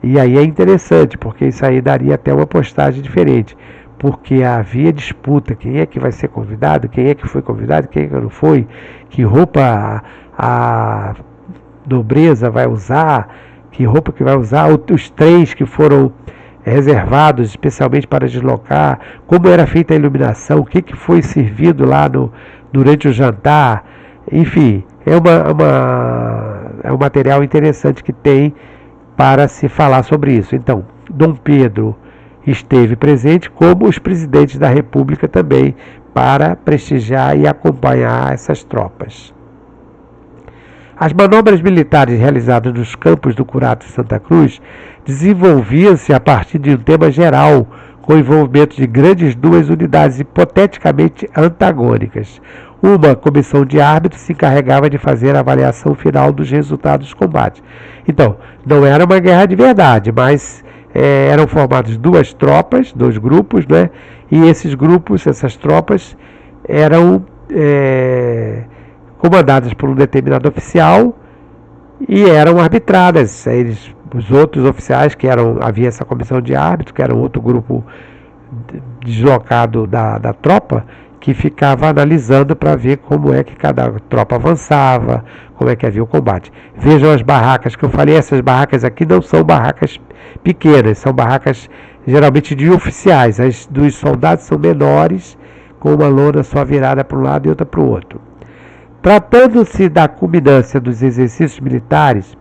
E aí é interessante, porque isso aí daria até uma postagem diferente. Porque havia disputa, quem é que vai ser convidado, quem é que foi convidado, quem é que não foi, que roupa a nobreza vai usar, que roupa que vai usar, os trens que foram reservados especialmente para deslocar, como era feita a iluminação, o que foi servido lá durante o jantar, enfim, é um material interessante que tem para se falar sobre isso. Então, Dom Pedro esteve presente, como os presidentes da República também, para prestigiar e acompanhar essas tropas. As manobras militares realizadas nos campos do Curato e Santa Cruz desenvolviam-se a partir de um tema geral, com o envolvimento de grandes duas unidades hipoteticamente antagônicas. Uma comissão de árbitros se encarregava de fazer a avaliação final dos resultados dos combates. Então, não era uma guerra de verdade, mas eram formadas duas tropas, dois grupos, né? E esses grupos, essas tropas, eram comandadas por um determinado oficial e eram arbitradas. Os outros oficiais havia essa comissão de árbitros, que era outro grupo deslocado da tropa, que ficava analisando para ver como é que cada tropa avançava, como é que havia o combate. Vejam as barracas que eu falei, essas barracas aqui não são barracas pequenas, são barracas geralmente de oficiais. As dos soldados são menores, com uma lona só virada para um lado e outra para o outro. Tratando-se da culminância dos exercícios militares,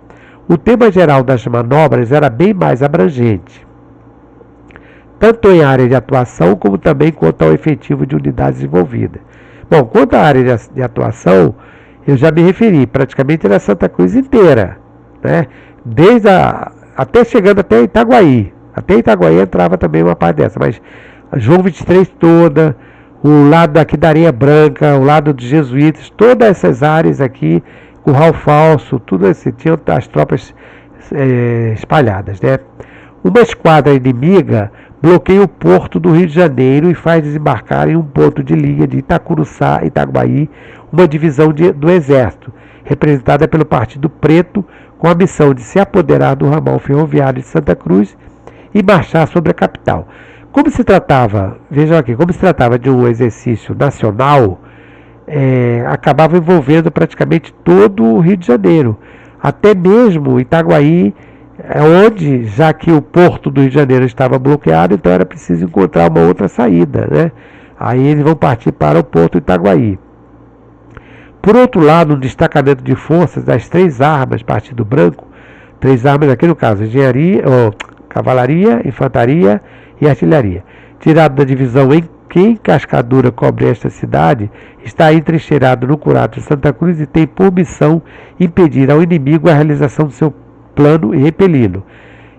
o tema geral das manobras era bem mais abrangente, tanto em área de atuação como também quanto ao efetivo de unidades envolvidas. Bom, quanto à área de atuação, eu já me referi, praticamente era Santa Cruz inteira, né? Até chegando até Itaguaí. Até Itaguaí entrava também uma parte dessa, mas a João 23 toda, o lado aqui da Areia Branca, o lado dos Jesuítas, todas essas áreas aqui, Curral Falso, tudo assim, tinham as tropas espalhadas, né? Uma esquadra inimiga bloqueia o porto do Rio de Janeiro e faz desembarcar em um ponto de linha de Itacuruçá, Itaguaí, uma divisão do Exército, representada pelo Partido Preto, com a missão de se apoderar do ramal ferroviário de Santa Cruz e marchar sobre a capital. Como se tratava de um exercício nacional, acabava envolvendo praticamente todo o Rio de Janeiro, até mesmo Itaguaí, onde, já que o porto do Rio de Janeiro estava bloqueado, então era preciso encontrar uma outra saída, né? Aí eles vão partir para o porto Itaguaí. Por outro lado, um destacamento de forças das três armas, Partido Branco, três armas aqui no caso, cavalaria, infantaria e artilharia, tirado da divisão em Cascadura cobre esta cidade, está entrincheirado no Curato de Santa Cruz e tem por missão impedir ao inimigo a realização do seu plano e repeli-lo.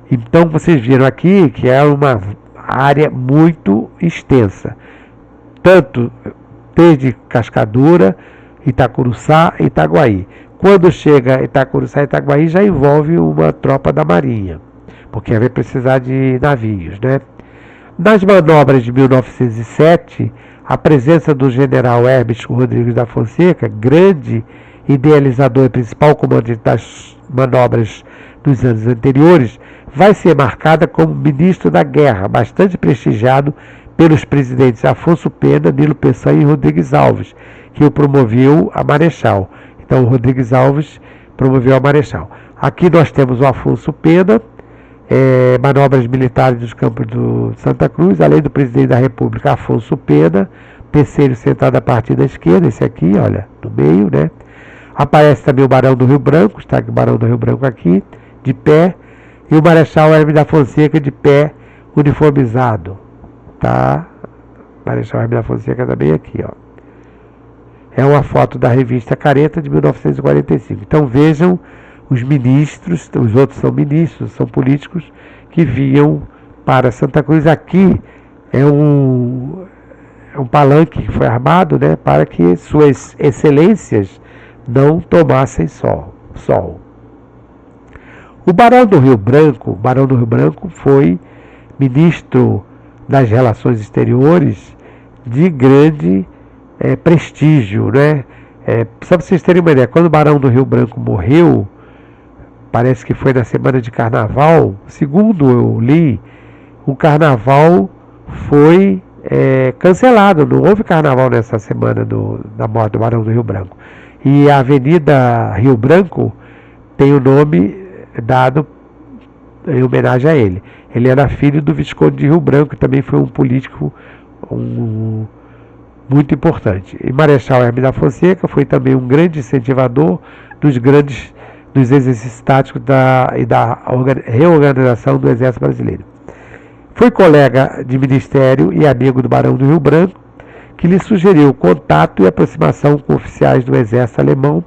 Então vocês viram aqui que é uma área muito extensa, tanto desde Cascadura, Itacuruçá e Itaguaí. Quando chega Itacuruçá e Itaguaí já envolve uma tropa da Marinha, porque vai precisar de navios, né? Nas manobras de 1907, a presença do general Hermes Rodrigues da Fonseca, grande idealizador e principal comandante das manobras dos anos anteriores, vai ser marcada como ministro da guerra, bastante prestigiado pelos presidentes Afonso Pena, Nilo Peçanha e Rodrigues Alves, que o promoveu a marechal. Então, o Rodrigues Alves promoveu a marechal. Aqui nós temos o Afonso Pena, manobras militares dos campos do Santa Cruz, além do presidente da República, Afonso Pena, terceiro sentado a partir da esquerda, esse aqui, olha, no meio, né? Aparece também o Barão do Rio Branco, está aqui o Barão do Rio Branco aqui, de pé, e o Marechal Hermes da Fonseca de pé, uniformizado, tá? Marechal Hermes da Fonseca também aqui, ó. é uma foto da revista Careta de 1945. Então vejam os ministros, os outros são ministros, são políticos que vinham para Santa Cruz. Aqui é um palanque que foi armado, né, para que suas excelências não tomassem sol. O Barão do Rio Branco foi ministro das Relações Exteriores de grande prestígio, né? Só para vocês terem uma ideia, quando o Barão do Rio Branco morreu, parece que foi na semana de carnaval, segundo eu li, o carnaval foi cancelado, não houve carnaval nessa semana da morte do Barão do Rio Branco. E a Avenida Rio Branco tem o nome dado em homenagem a ele. Ele era filho do Visconde de Rio Branco, que também foi um político muito importante. E Marechal Hermes da Fonseca foi também um grande incentivador dos exercícios táticos e da reorganização do Exército Brasileiro. Foi colega de ministério e amigo do Barão do Rio Branco, que lhe sugeriu contato e aproximação com oficiais do Exército Alemão,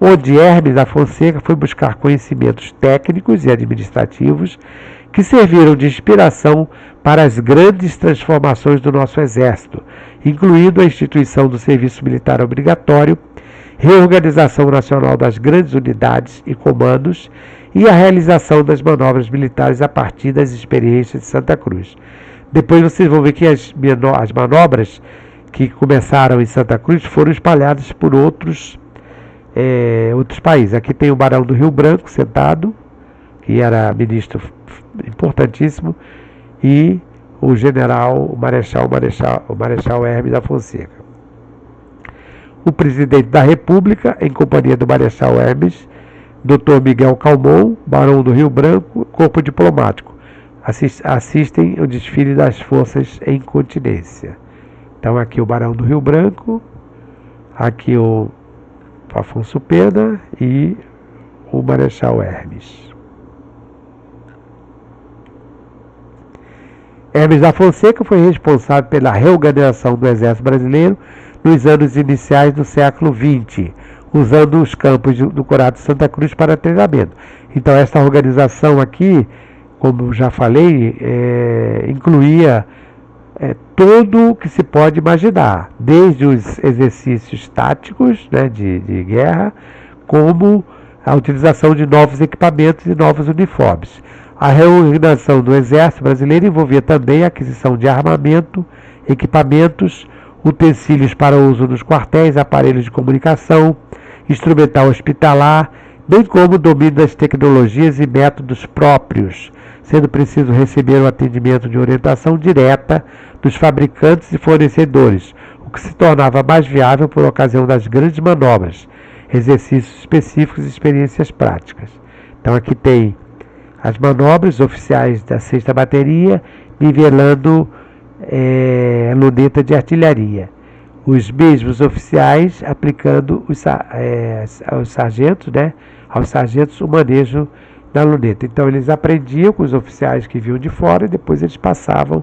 onde Hermes da Fonseca foi buscar conhecimentos técnicos e administrativos que serviram de inspiração para as grandes transformações do nosso Exército, incluindo a instituição do serviço militar obrigatório, reorganização nacional das grandes unidades e comandos e a realização das manobras militares a partir das experiências de Santa Cruz. Depois vocês vão ver que as manobras que começaram em Santa Cruz foram espalhadas por outros países. Aqui tem o Barão do Rio Branco sentado, que era ministro importantíssimo, e o Marechal Hermes da Fonseca. O presidente da República, em companhia do Marechal Hermes, Dr. Miguel Calmon, Barão do Rio Branco, corpo diplomático, assistem o desfile das forças em continência. Então aqui o Barão do Rio Branco, aqui o Afonso Pena e o Marechal Hermes. Hermes da Fonseca foi responsável pela reorganização do Exército Brasileiro nos anos iniciais do século XX, usando os campos do Curado de Santa Cruz para treinamento. Então esta organização aqui, como já falei, incluía tudo o que se pode imaginar, desde os exercícios táticos, né, de guerra, como a utilização de novos equipamentos e novos uniformes. A reorganização do Exército Brasileiro envolvia também a aquisição de armamento, equipamentos, utensílios para uso nos quartéis, aparelhos de comunicação, instrumental hospitalar, bem como o domínio das tecnologias e métodos próprios, sendo preciso receber o atendimento de orientação direta dos fabricantes e fornecedores, o que se tornava mais viável por ocasião das grandes manobras, exercícios específicos e experiências práticas. Então aqui tem as manobras oficiais da 6ª Bateria, nivelando luneta de artilharia. Os mesmos oficiais aplicando aos sargentos, né, o manejo da luneta. Então eles aprendiam com os oficiais que vinham de fora e depois eles passavam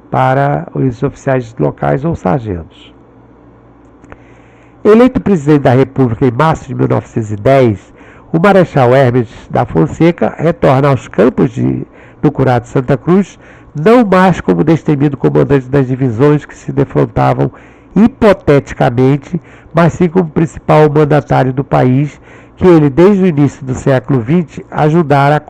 para os oficiais locais ou sargentos. Eleito presidente da República em março de 1910, o Marechal Hermes da Fonseca retorna aos campos do Curado de Santa Cruz, não mais como destemido comandante das divisões que se defrontavam hipoteticamente, mas sim como principal mandatário do país, que ele, desde o início do século XX, ajudara a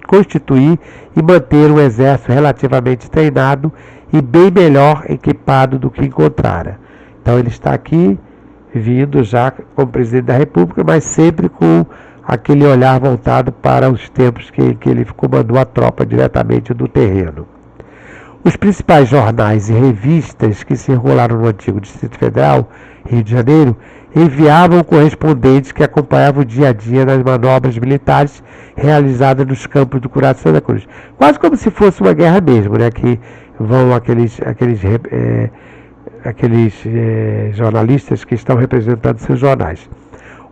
constituir e manter um exército relativamente treinado e bem melhor equipado do que encontrara. Então ele está aqui, vindo já como presidente da República, mas sempre com aquele olhar voltado para os tempos que ele comandou a tropa diretamente do terreno. Os principais jornais e revistas que circularam no antigo Distrito Federal, Rio de Janeiro, enviavam correspondentes que acompanhavam o dia a dia das manobras militares realizadas nos campos do Curado de Santa Cruz. Quase como se fosse uma guerra mesmo, né? Que vão aqueles jornalistas que estão representando seus jornais.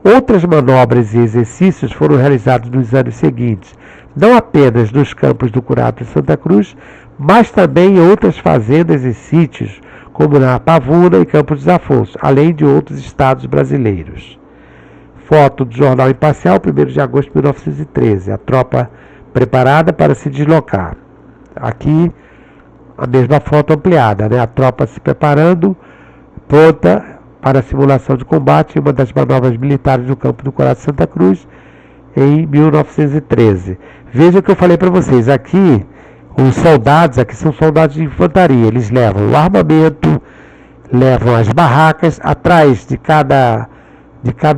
Outras manobras e exercícios foram realizados nos anos seguintes, não apenas nos campos do Curado de Santa Cruz, mas também em outras fazendas e sítios, como na Pavuna e Campos dos Afonso, além de outros estados brasileiros. Foto do Jornal Imparcial, 1º de agosto de 1913. A tropa preparada para se deslocar. Aqui, a mesma foto ampliada, né? A tropa se preparando, pronta para a simulação de combate em uma das manobras militares no campo do Coração de Santa Cruz, em 1913. Veja o que eu falei para vocês. Aqui, os soldados, aqui são soldados de infantaria. Eles levam o armamento, levam as barracas. Atrás de cada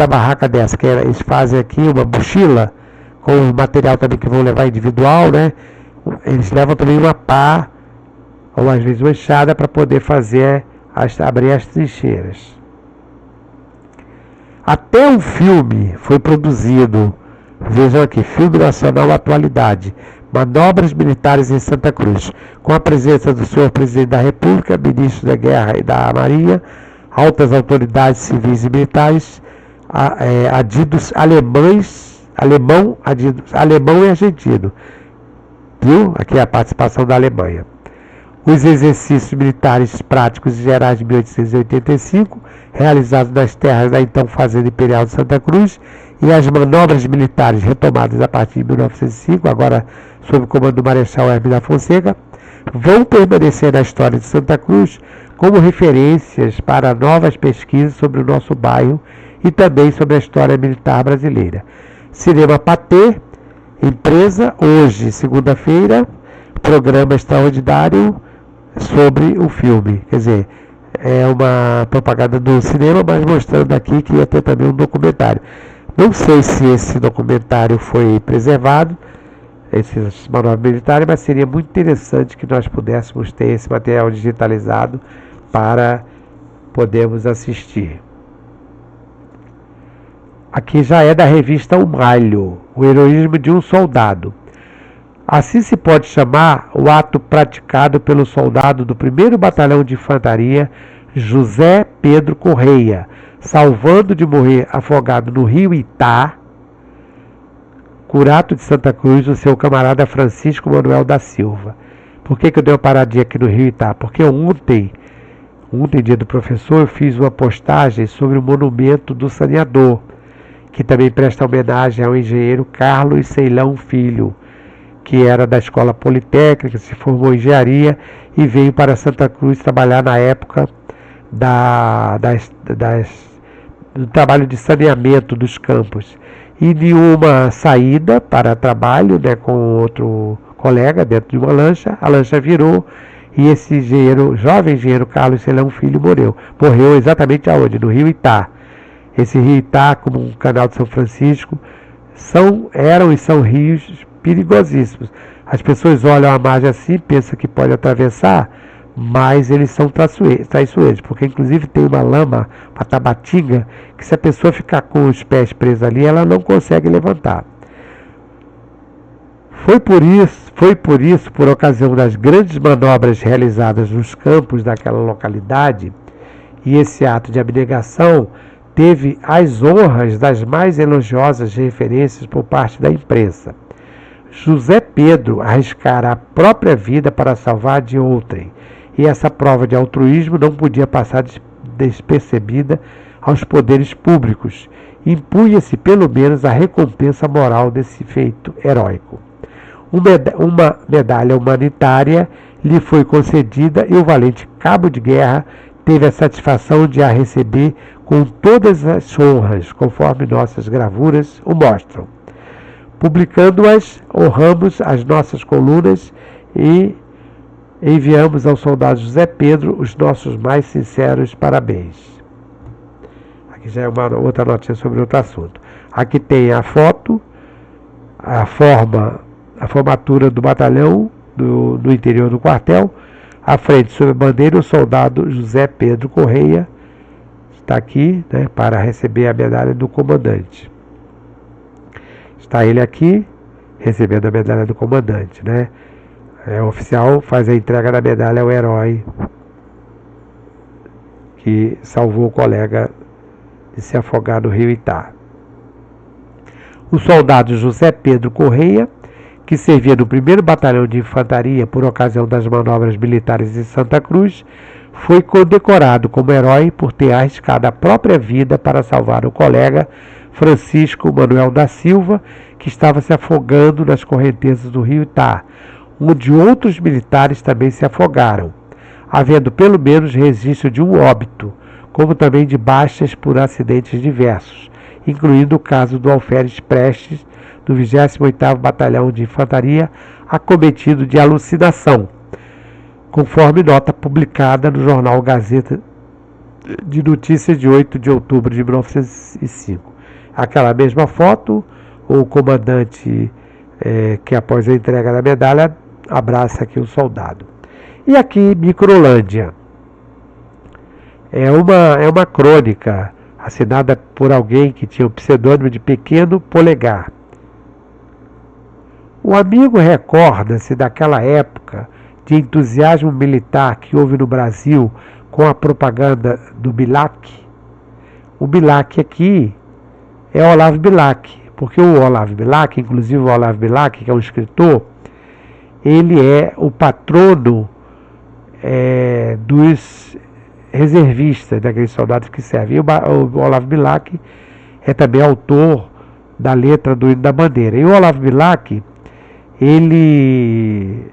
barraca dessa, que eles fazem aqui uma mochila com o material também que vão levar individual, né? Eles levam também uma pá ou às vezes uma enxada para poder abrir as trincheiras. Até um filme foi produzido, vejam aqui, Filme Nacional Atualidade, Manobras Militares em Santa Cruz, com a presença do senhor Presidente da República, Ministro da Guerra e da Marinha, altas autoridades civis e militares, adidos alemão e argentino. Viu? Aqui é a participação da Alemanha. Os exercícios militares práticos e gerais de 1885, realizados nas terras da então Fazenda Imperial de Santa Cruz, e as manobras militares retomadas a partir de 1905, agora sob o comando do Marechal Hermes da Fonseca, vão permanecer na história de Santa Cruz como referências para novas pesquisas sobre o nosso bairro e também sobre a história militar brasileira. Cinema Patê, empresa, hoje, segunda-feira, programa extraordinário sobre o filme. Quer dizer, é uma propaganda do cinema, mas mostrando aqui que ia ter também um documentário. Não sei se esse documentário foi preservado, esses manobras militares, mas seria muito interessante que nós pudéssemos ter esse material digitalizado para podermos assistir. Aqui já é da revista O Malho, o heroísmo de um soldado. Assim se pode chamar o ato praticado pelo soldado do 1º Batalhão de Infantaria, José Pedro Correia, salvando de morrer afogado no rio Itá, Curato de Santa Cruz, o seu camarada Francisco Manuel da Silva. Por que eu dei uma paradinha aqui no rio Itá? Porque ontem, dia do professor, eu fiz uma postagem sobre o monumento do saneador, que também presta homenagem ao engenheiro Carlos Ceilão Filho, que era da Escola Politécnica, se formou em engenharia e veio para Santa Cruz trabalhar na época do trabalho de saneamento dos campos. E de uma saída para trabalho, né, com outro colega dentro de uma lancha, a lancha virou e esse jovem engenheiro Carlos Ceilão Filho morreu exatamente aonde? No rio Itá. Esse rio Itá, como o canal de São Francisco, eram e são rios perigosíssimos. As pessoas olham a margem assim, pensam que pode atravessar, mas eles são traiçoeiros, porque inclusive tem uma lama, uma tabatinga, que se a pessoa ficar com os pés presos ali, ela não consegue levantar. Foi por isso, por ocasião das grandes manobras realizadas nos campos daquela localidade, e esse ato de abnegação teve as honras das mais elogiosas referências por parte da imprensa. José Pedro arriscara a própria vida para salvar de outrem, e essa prova de altruísmo não podia passar despercebida aos poderes públicos. Impunha-se pelo menos a recompensa moral desse feito heróico. Uma medalha humanitária lhe foi concedida e o valente cabo de guerra teve a satisfação de a receber com todas as honras, conforme nossas gravuras o mostram. Publicando-as, honramos as nossas colunas e enviamos ao soldado José Pedro os nossos mais sinceros parabéns. Aqui já é uma outra notinha sobre outro assunto. Aqui tem a foto, a formatura do batalhão do interior do quartel. À frente, sob a bandeira, o soldado José Pedro Correia está aqui, né, para receber a medalha do comandante. Está ele aqui, recebendo a medalha do comandante, né? O oficial faz a entrega da medalha ao herói que salvou o colega de se afogar no rio Itá. O soldado José Pedro Correia, que servia no 1º Batalhão de Infantaria por ocasião das manobras militares em Santa Cruz, foi condecorado como herói por ter arriscado a própria vida para salvar o colega Francisco Manuel da Silva, que estava se afogando nas correntezas do rio Itá, onde outros militares também se afogaram, havendo pelo menos registro de um óbito, como também de baixas por acidentes diversos, incluindo o caso do alferes Prestes, do 28º Batalhão de Infantaria, acometido de alucinação, conforme nota publicada no jornal Gazeta de Notícias de 8 de outubro de 1905. Aquela mesma foto, o comandante que após a entrega da medalha abraça aqui o soldado. E aqui, Microlândia. É uma crônica assinada por alguém que tinha o pseudônimo de Pequeno Polegar. O amigo recorda-se daquela época de entusiasmo militar que houve no Brasil com a propaganda do Bilac. O Bilac aqui é Olavo Bilac, porque o Olavo Bilac, inclusive o Olavo Bilac, que é um escritor, ele é o patrono dos reservistas, daqueles soldados que servem. E o Olavo Bilac é também autor da letra do Hino da Bandeira. E o Olavo Bilac, ele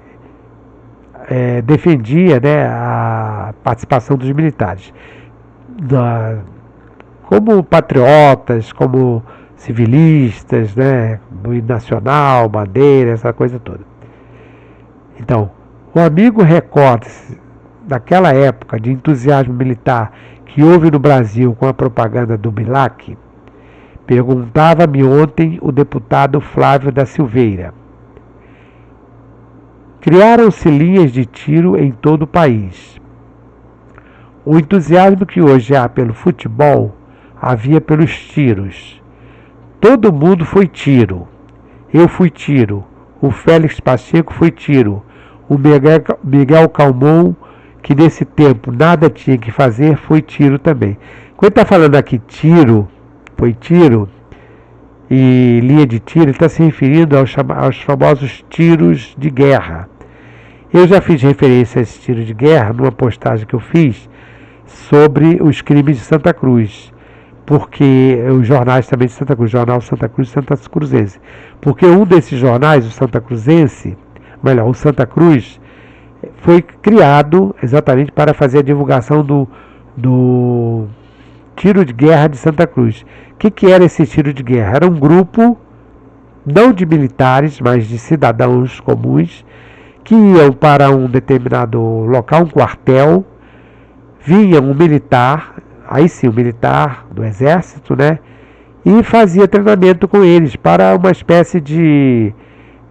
defendia, né, a participação dos militares como patriotas, como civilistas, né, no hino nacional, bandeira, essa coisa toda. Então, o amigo recorda-se daquela época de entusiasmo militar que houve no Brasil com a propaganda do Bilac. Perguntava-me ontem o deputado Flávio da Silveira. Criaram-se linhas de tiro em todo o país. O entusiasmo que hoje há pelo futebol havia pelos tiros. Todo mundo foi tiro. Eu fui tiro. O Félix Pacheco foi tiro. O Miguel Calmon, que nesse tempo nada tinha que fazer, foi tiro também. Quando está falando aqui tiro, foi tiro, e linha de tiro, ele está se referindo aos famosos tiros de guerra. Eu já fiz referência a esse tiro de guerra numa postagem que eu fiz sobre os crimes de Santa Cruz, porque os jornais também de Santa Cruz, Jornal Santa Cruz e Santa Cruzense, porque um desses jornais, o Santa Cruzense, melhor, o Santa Cruz, foi criado exatamente para fazer a divulgação do tiro de guerra de Santa Cruz. O que era esse tiro de guerra? Era um grupo, não de militares, mas de cidadãos comuns, que iam para um determinado local, um quartel, vinha um militar, aí sim, um militar do exército, né, e fazia treinamento com eles para uma espécie de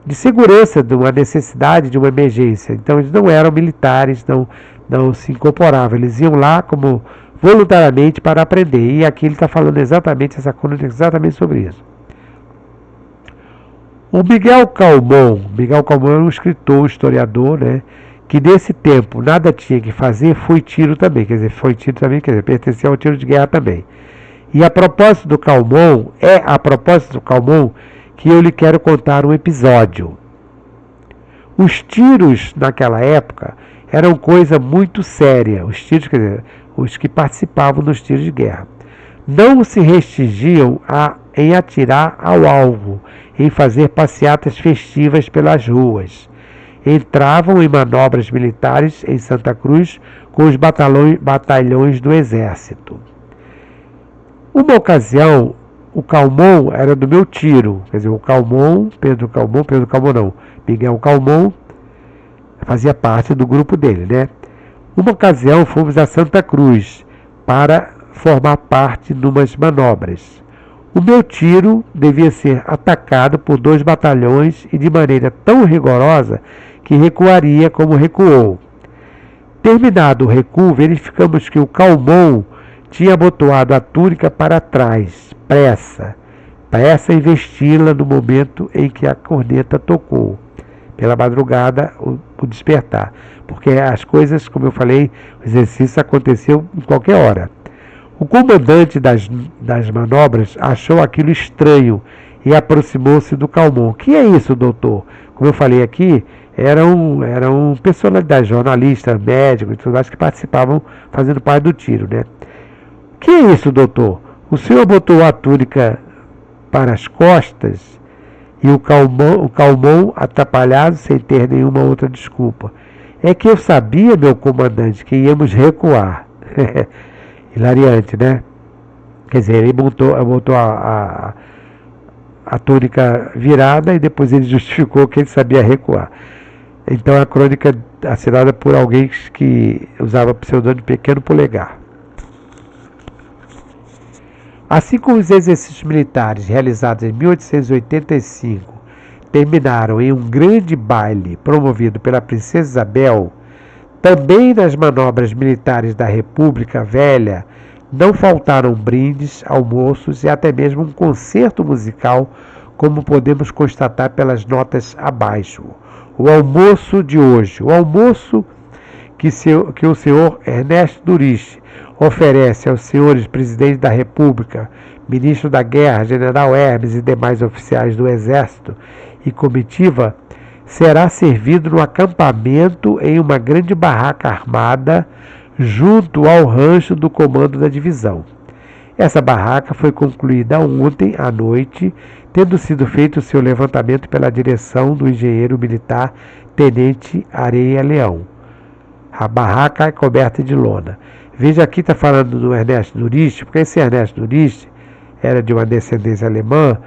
segurança, de uma necessidade, de uma emergência. Então eles não eram militares, não se incorporavam, eles iam lá como voluntariamente para aprender. E aqui ele está falando exatamente, essa crônica exatamente sobre isso. O Miguel Calmon é um escritor, historiador, né, que nesse tempo nada tinha que fazer, foi tiro também, quer dizer, pertencia ao tiro de guerra também. E a propósito do Calmon, que eu lhe quero contar um episódio. Os tiros naquela época eram coisa muito séria, os que participavam dos tiros de guerra. Não se restringiam em atirar ao alvo, em fazer passeatas festivas pelas ruas. Entravam em manobras militares em Santa Cruz com os batalhões do Exército. Uma ocasião, o Calmon era do meu tiro, quer dizer, Miguel Calmon fazia parte do grupo dele, né? Uma ocasião fomos a Santa Cruz para formar parte de umas manobras. O meu tiro devia ser atacado por 2 batalhões e de maneira tão rigorosa que recuaria como recuou. Terminado o recuo, verificamos que o Calmon tinha abotoado a túnica para trás, pressa em vesti-la no momento em que a corneta tocou. Pela madrugada, o despertar. Porque as coisas, como eu falei, o exercício aconteceu em qualquer hora. O comandante das manobras achou aquilo estranho e aproximou-se do Calmon. "Que é isso, doutor?" como eu falei aqui, eram personalidades, jornalistas, médicos e tudo mais que participavam fazendo parte do tiro, né? Que é isso, doutor? O senhor botou a túnica para as costas e o calmon atrapalhado sem ter nenhuma outra desculpa. É que eu sabia, meu comandante, que íamos recuar. Hilariante, né? Quer dizer, ele botou a túnica virada e depois ele justificou que ele sabia recuar. Então a crônica assinada por alguém que usava o pseudônimo Pequeno Polegar. Assim como os exercícios militares realizados em 1885 terminaram em um grande baile promovido pela princesa Isabel, também nas manobras militares da República Velha não faltaram brindes, almoços e até mesmo um concerto musical, como podemos constatar pelas notas abaixo. O almoço de hoje, o almoço que o senhor Ernesto Durich oferece aos senhores presidentes da República, ministro da Guerra, general Hermes e demais oficiais do Exército e comitiva, será servido no acampamento em uma grande barraca armada junto ao rancho do comando da divisão. Essa barraca foi concluída ontem à noite, tendo sido feito o seu levantamento pela direção do engenheiro militar Tenente Areia Leão. A barraca é coberta de lona. Veja, aqui está falando do Ernesto Durich, porque esse Ernesto Durich era de uma descendência alemã,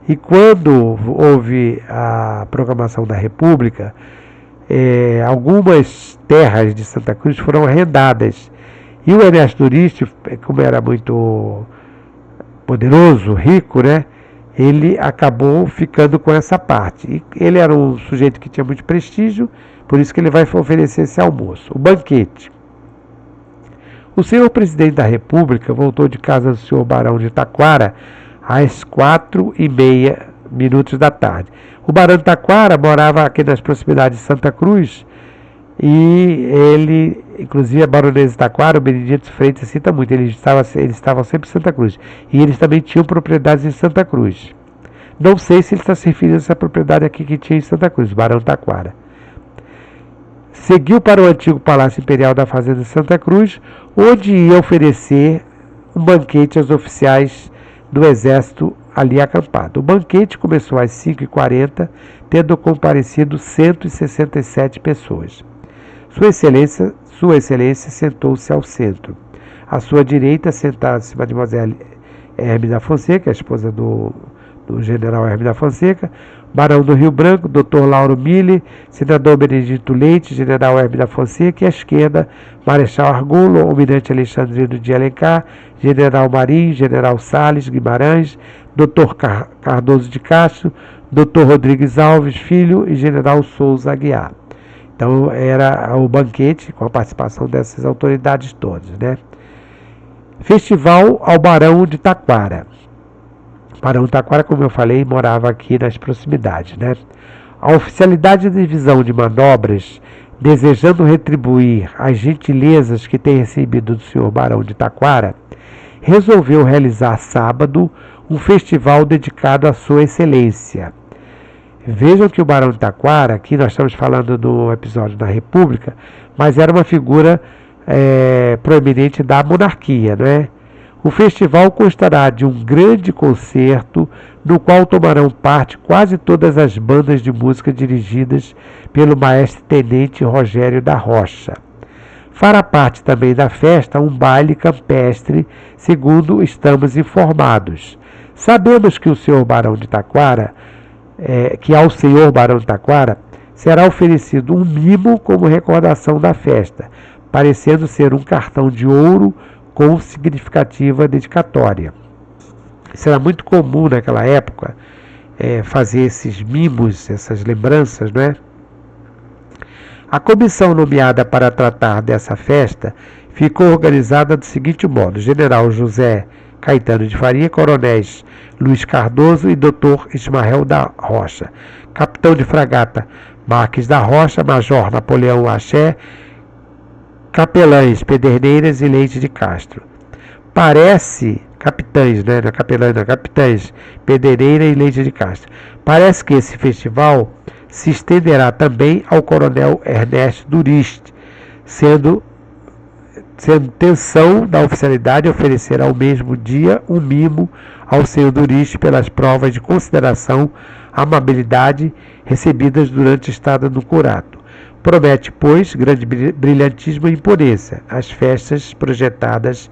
e quando houve a proclamação da República, algumas terras de Santa Cruz foram arrendadas. E o Ernesto Durich, como era muito poderoso, rico, né, ele acabou ficando com essa parte. E ele era um sujeito que tinha muito prestígio, por isso que ele vai oferecer esse almoço. O banquete. O senhor presidente da República voltou de casa do senhor Barão de Taquara às 4h30 da tarde. O Barão de Taquara morava aqui nas proximidades de Santa Cruz e ele, inclusive a baronesa de Taquara, o Benedito Freitas cita muito, eles estavam sempre em Santa Cruz. E eles também tinham propriedades em Santa Cruz. Não sei se ele está se referindo a essa propriedade aqui que tinha em Santa Cruz, o Barão de Taquara. Seguiu para o antigo Palácio Imperial da Fazenda de Santa Cruz, onde ia oferecer um banquete aos oficiais do Exército ali acampado. O banquete começou às 5h40, tendo comparecido 167 pessoas. Sua Excelência sentou-se ao centro. À sua direita, sentada-se Mademoiselle Hermes da Fonseca, a esposa do general Hermes da Fonseca, Barão do Rio Branco, Dr. Lauro Miller, senador Benedito Leite, general Hermes da Fonseca, e à esquerda, Marechal Argolo, almirante Alexandrino de Alencar, general Marinho, general Salles Guimarães, Dr. Cardoso de Castro, Dr. Rodrigues Alves Filho e general Souza Aguiar. Então era o banquete com a participação dessas autoridades todas, né? Festival ao Barão de Taquara. Barão de Taquara, como eu falei, morava aqui nas proximidades, né? A oficialidade da divisão de manobras, desejando retribuir as gentilezas que tem recebido do senhor Barão de Taquara, resolveu realizar sábado um festival dedicado à sua excelência. Vejam que o Barão de Taquara, aqui nós estamos falando do episódio da República, mas era uma figura proeminente da monarquia, não é? O festival constará de um grande concerto no qual tomarão parte quase todas as bandas de música dirigidas pelo maestro-tenente Rogério da Rocha. Fará parte também da festa um baile campestre, segundo estamos informados. Sabemos que o senhor Barão de Taquara, ao senhor Barão de Taquara será oferecido um mimo como recordação da festa, parecendo ser um cartão de ouro com significativa dedicatória. Isso era muito comum naquela época, fazer esses mimos, essas lembranças, não é? A comissão nomeada para tratar dessa festa ficou organizada do seguinte modo: General José Caetano de Faria, Coronéis Luiz Cardoso e Dr. Ismael da Rocha, Capitão de Fragata Marques da Rocha, Major Napoleão Axé, Capelães Pederneiras e Leite de Castro. Capitães, né? Não é capelães, não, capitães Pederneiras e Leite de Castro. Parece que esse festival se estenderá também ao coronel Ernesto Duriste, sendo intenção da oficialidade oferecer ao mesmo dia um mimo ao senhor Duriste pelas provas de consideração, amabilidade recebidas durante a estada no curato. Promete, pois, grande brilhantismo e imponência às festas projetadas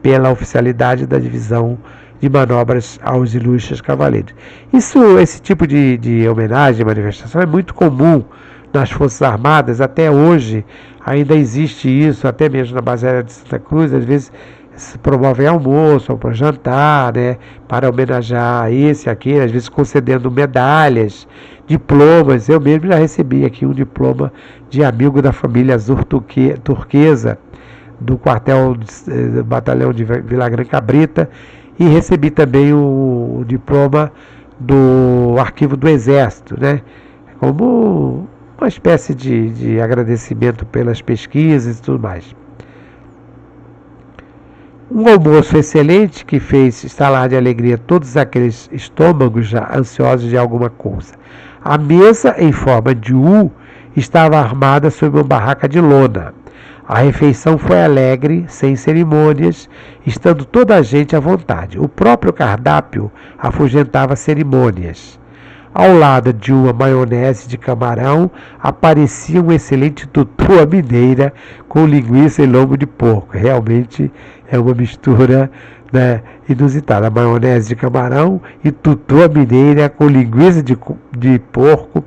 pela oficialidade da divisão de manobras aos ilustres cavaleiros. Esse tipo de homenagem, manifestação, é muito comum nas Forças Armadas. Até hoje ainda existe isso, até mesmo na base aérea de Santa Cruz. Às vezes se promove almoço ou para jantar, né, para homenagear esse, aquele, às vezes concedendo medalhas, diplomas. Eu mesmo já recebi aqui um diploma de amigo da família Azul Turquesa, do quartel do batalhão de Vilagrã Cabrita, e recebi também o diploma do arquivo do Exército, né, como uma espécie de agradecimento pelas pesquisas e tudo mais. Um almoço excelente que fez estalar de alegria todos aqueles estômagos já ansiosos de alguma coisa. A mesa, em forma de U, estava armada sob uma barraca de lona. A refeição foi alegre, sem cerimônias, estando toda a gente à vontade. O próprio cardápio afugentava cerimônias. Ao lado de uma maionese de camarão, aparecia um excelente tutu à mineira com linguiça e lombo de porco. Realmente é uma mistura, né, inusitada. Maionese de camarão e tutu à mineira com linguiça de porco.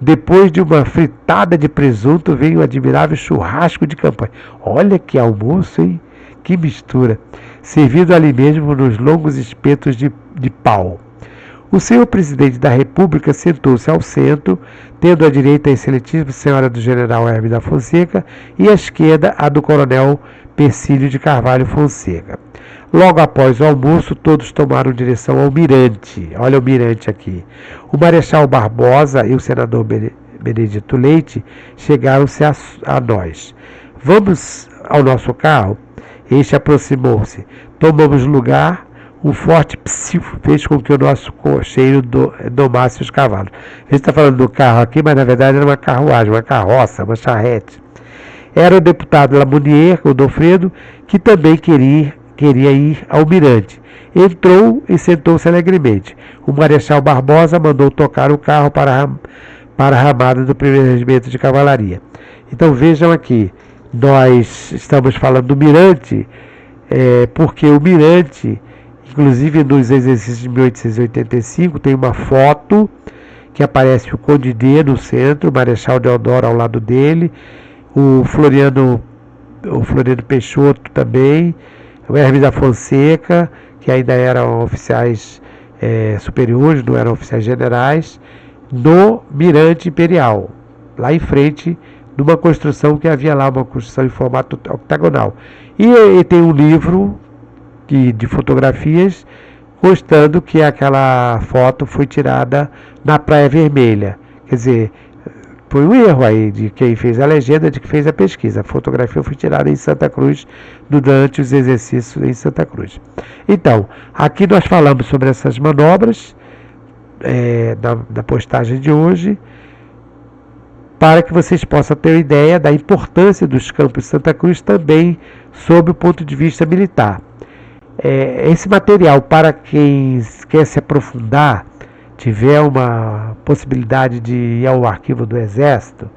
Depois de uma fritada de presunto, veio o admirável churrasco de campanha. Olha que almoço, hein? Que mistura! Servido ali mesmo nos longos espetos de pau. O senhor presidente da República sentou-se ao centro, tendo à direita a excelentíssima senhora do general Hermes da Fonseca e à esquerda a do coronel Persílio de Carvalho Fonseca. Logo após o almoço, todos tomaram direção ao Mirante. Olha o Mirante aqui. O Marechal Barbosa e o senador Benedito Leite chegaram-se a nós. Vamos ao nosso carro? Este aproximou-se. Tomamos lugar. Um forte psiu fez com que o nosso cocheiro domasse os cavalos. A gente está falando do carro aqui, mas na verdade era uma carruagem, uma carroça, uma charrete. Era o deputado Lamounier, Godofredo, que também queria ir ao Mirante. Entrou e sentou-se alegremente. O Marechal Barbosa mandou tocar o carro para a ramada do 1º Regimento de Cavalaria. Então vejam aqui, nós estamos falando do Mirante, porque o Mirante, inclusive nos exercícios de 1885, tem uma foto que aparece o Conde D no centro, o Marechal Deodoro ao lado dele, o Floriano Peixoto também, o Hermes da Fonseca, que ainda eram oficiais superiores, não eram oficiais generais, no Mirante Imperial, lá em frente, numa construção que havia lá, uma construção em formato octagonal. E tem um livro de fotografias constando que aquela foto foi tirada na Praia Vermelha. Quer dizer, foi um erro aí de quem fez a legenda, de quem fez a pesquisa. A fotografia foi tirada em Santa Cruz durante os exercícios em Santa Cruz. Então, aqui nós falamos sobre essas manobras da postagem de hoje, para que vocês possam ter uma ideia da importância dos campos de Santa Cruz também sob o ponto de vista militar. Esse material, para quem quer se aprofundar, tiver uma possibilidade de ir ao arquivo do Exército,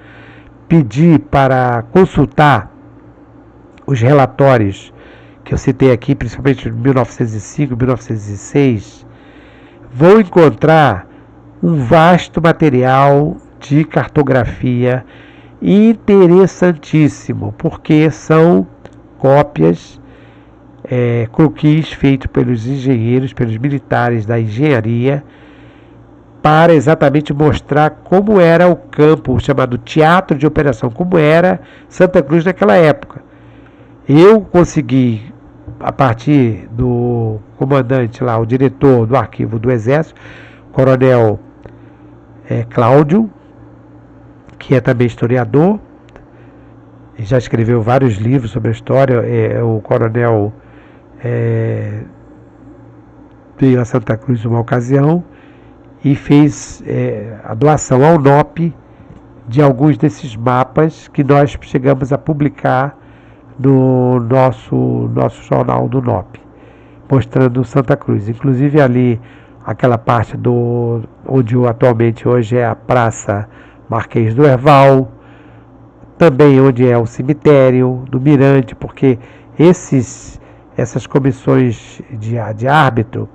pedir para consultar os relatórios que eu citei aqui, principalmente de 1905, 1906, vão encontrar um vasto material de cartografia interessantíssimo, porque são cópias, croquis feitos pelos engenheiros, pelos militares da engenharia, para exatamente mostrar como era o campo, chamado Teatro de Operação, como era Santa Cruz naquela época. Eu consegui, a partir do comandante lá, o diretor do arquivo do Exército, Coronel Cláudio, que é também historiador, já escreveu vários livros sobre a história. O coronel veio a Santa Cruz numa ocasião e fez a doação ao NOP de alguns desses mapas que nós chegamos a publicar no nosso jornal do NOP, mostrando Santa Cruz. Inclusive ali, aquela parte onde atualmente hoje é a Praça Marquês do Herval, também onde é o cemitério do Mirante, porque essas comissões de árbitro,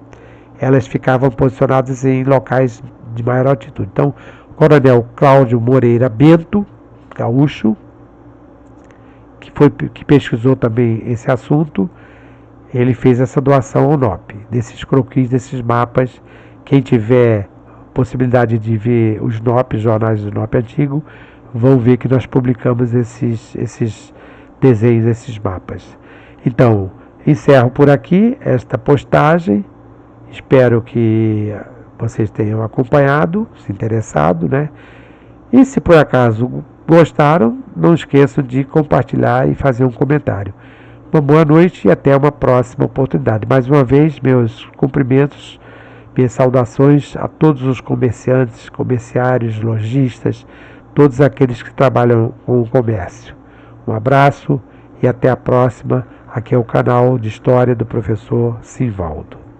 elas ficavam posicionadas em locais de maior altitude. Então, o coronel Cláudio Moreira Bento, gaúcho, que pesquisou também esse assunto, ele fez essa doação ao NOP, desses croquis, desses mapas. Quem tiver possibilidade de ver os NOP, jornais do NOP antigo, vão ver que nós publicamos esses desenhos, esses mapas. Então, encerro por aqui esta postagem. Espero que vocês tenham acompanhado, se interessado, né? E se por acaso gostaram, não esqueçam de compartilhar e fazer um comentário. Uma boa noite e até uma próxima oportunidade. Mais uma vez, meus cumprimentos, minhas saudações a todos os comerciantes, comerciários, lojistas, todos aqueles que trabalham com o comércio. Um abraço e até a próxima. Aqui é o canal de História do Professor Simvaldo.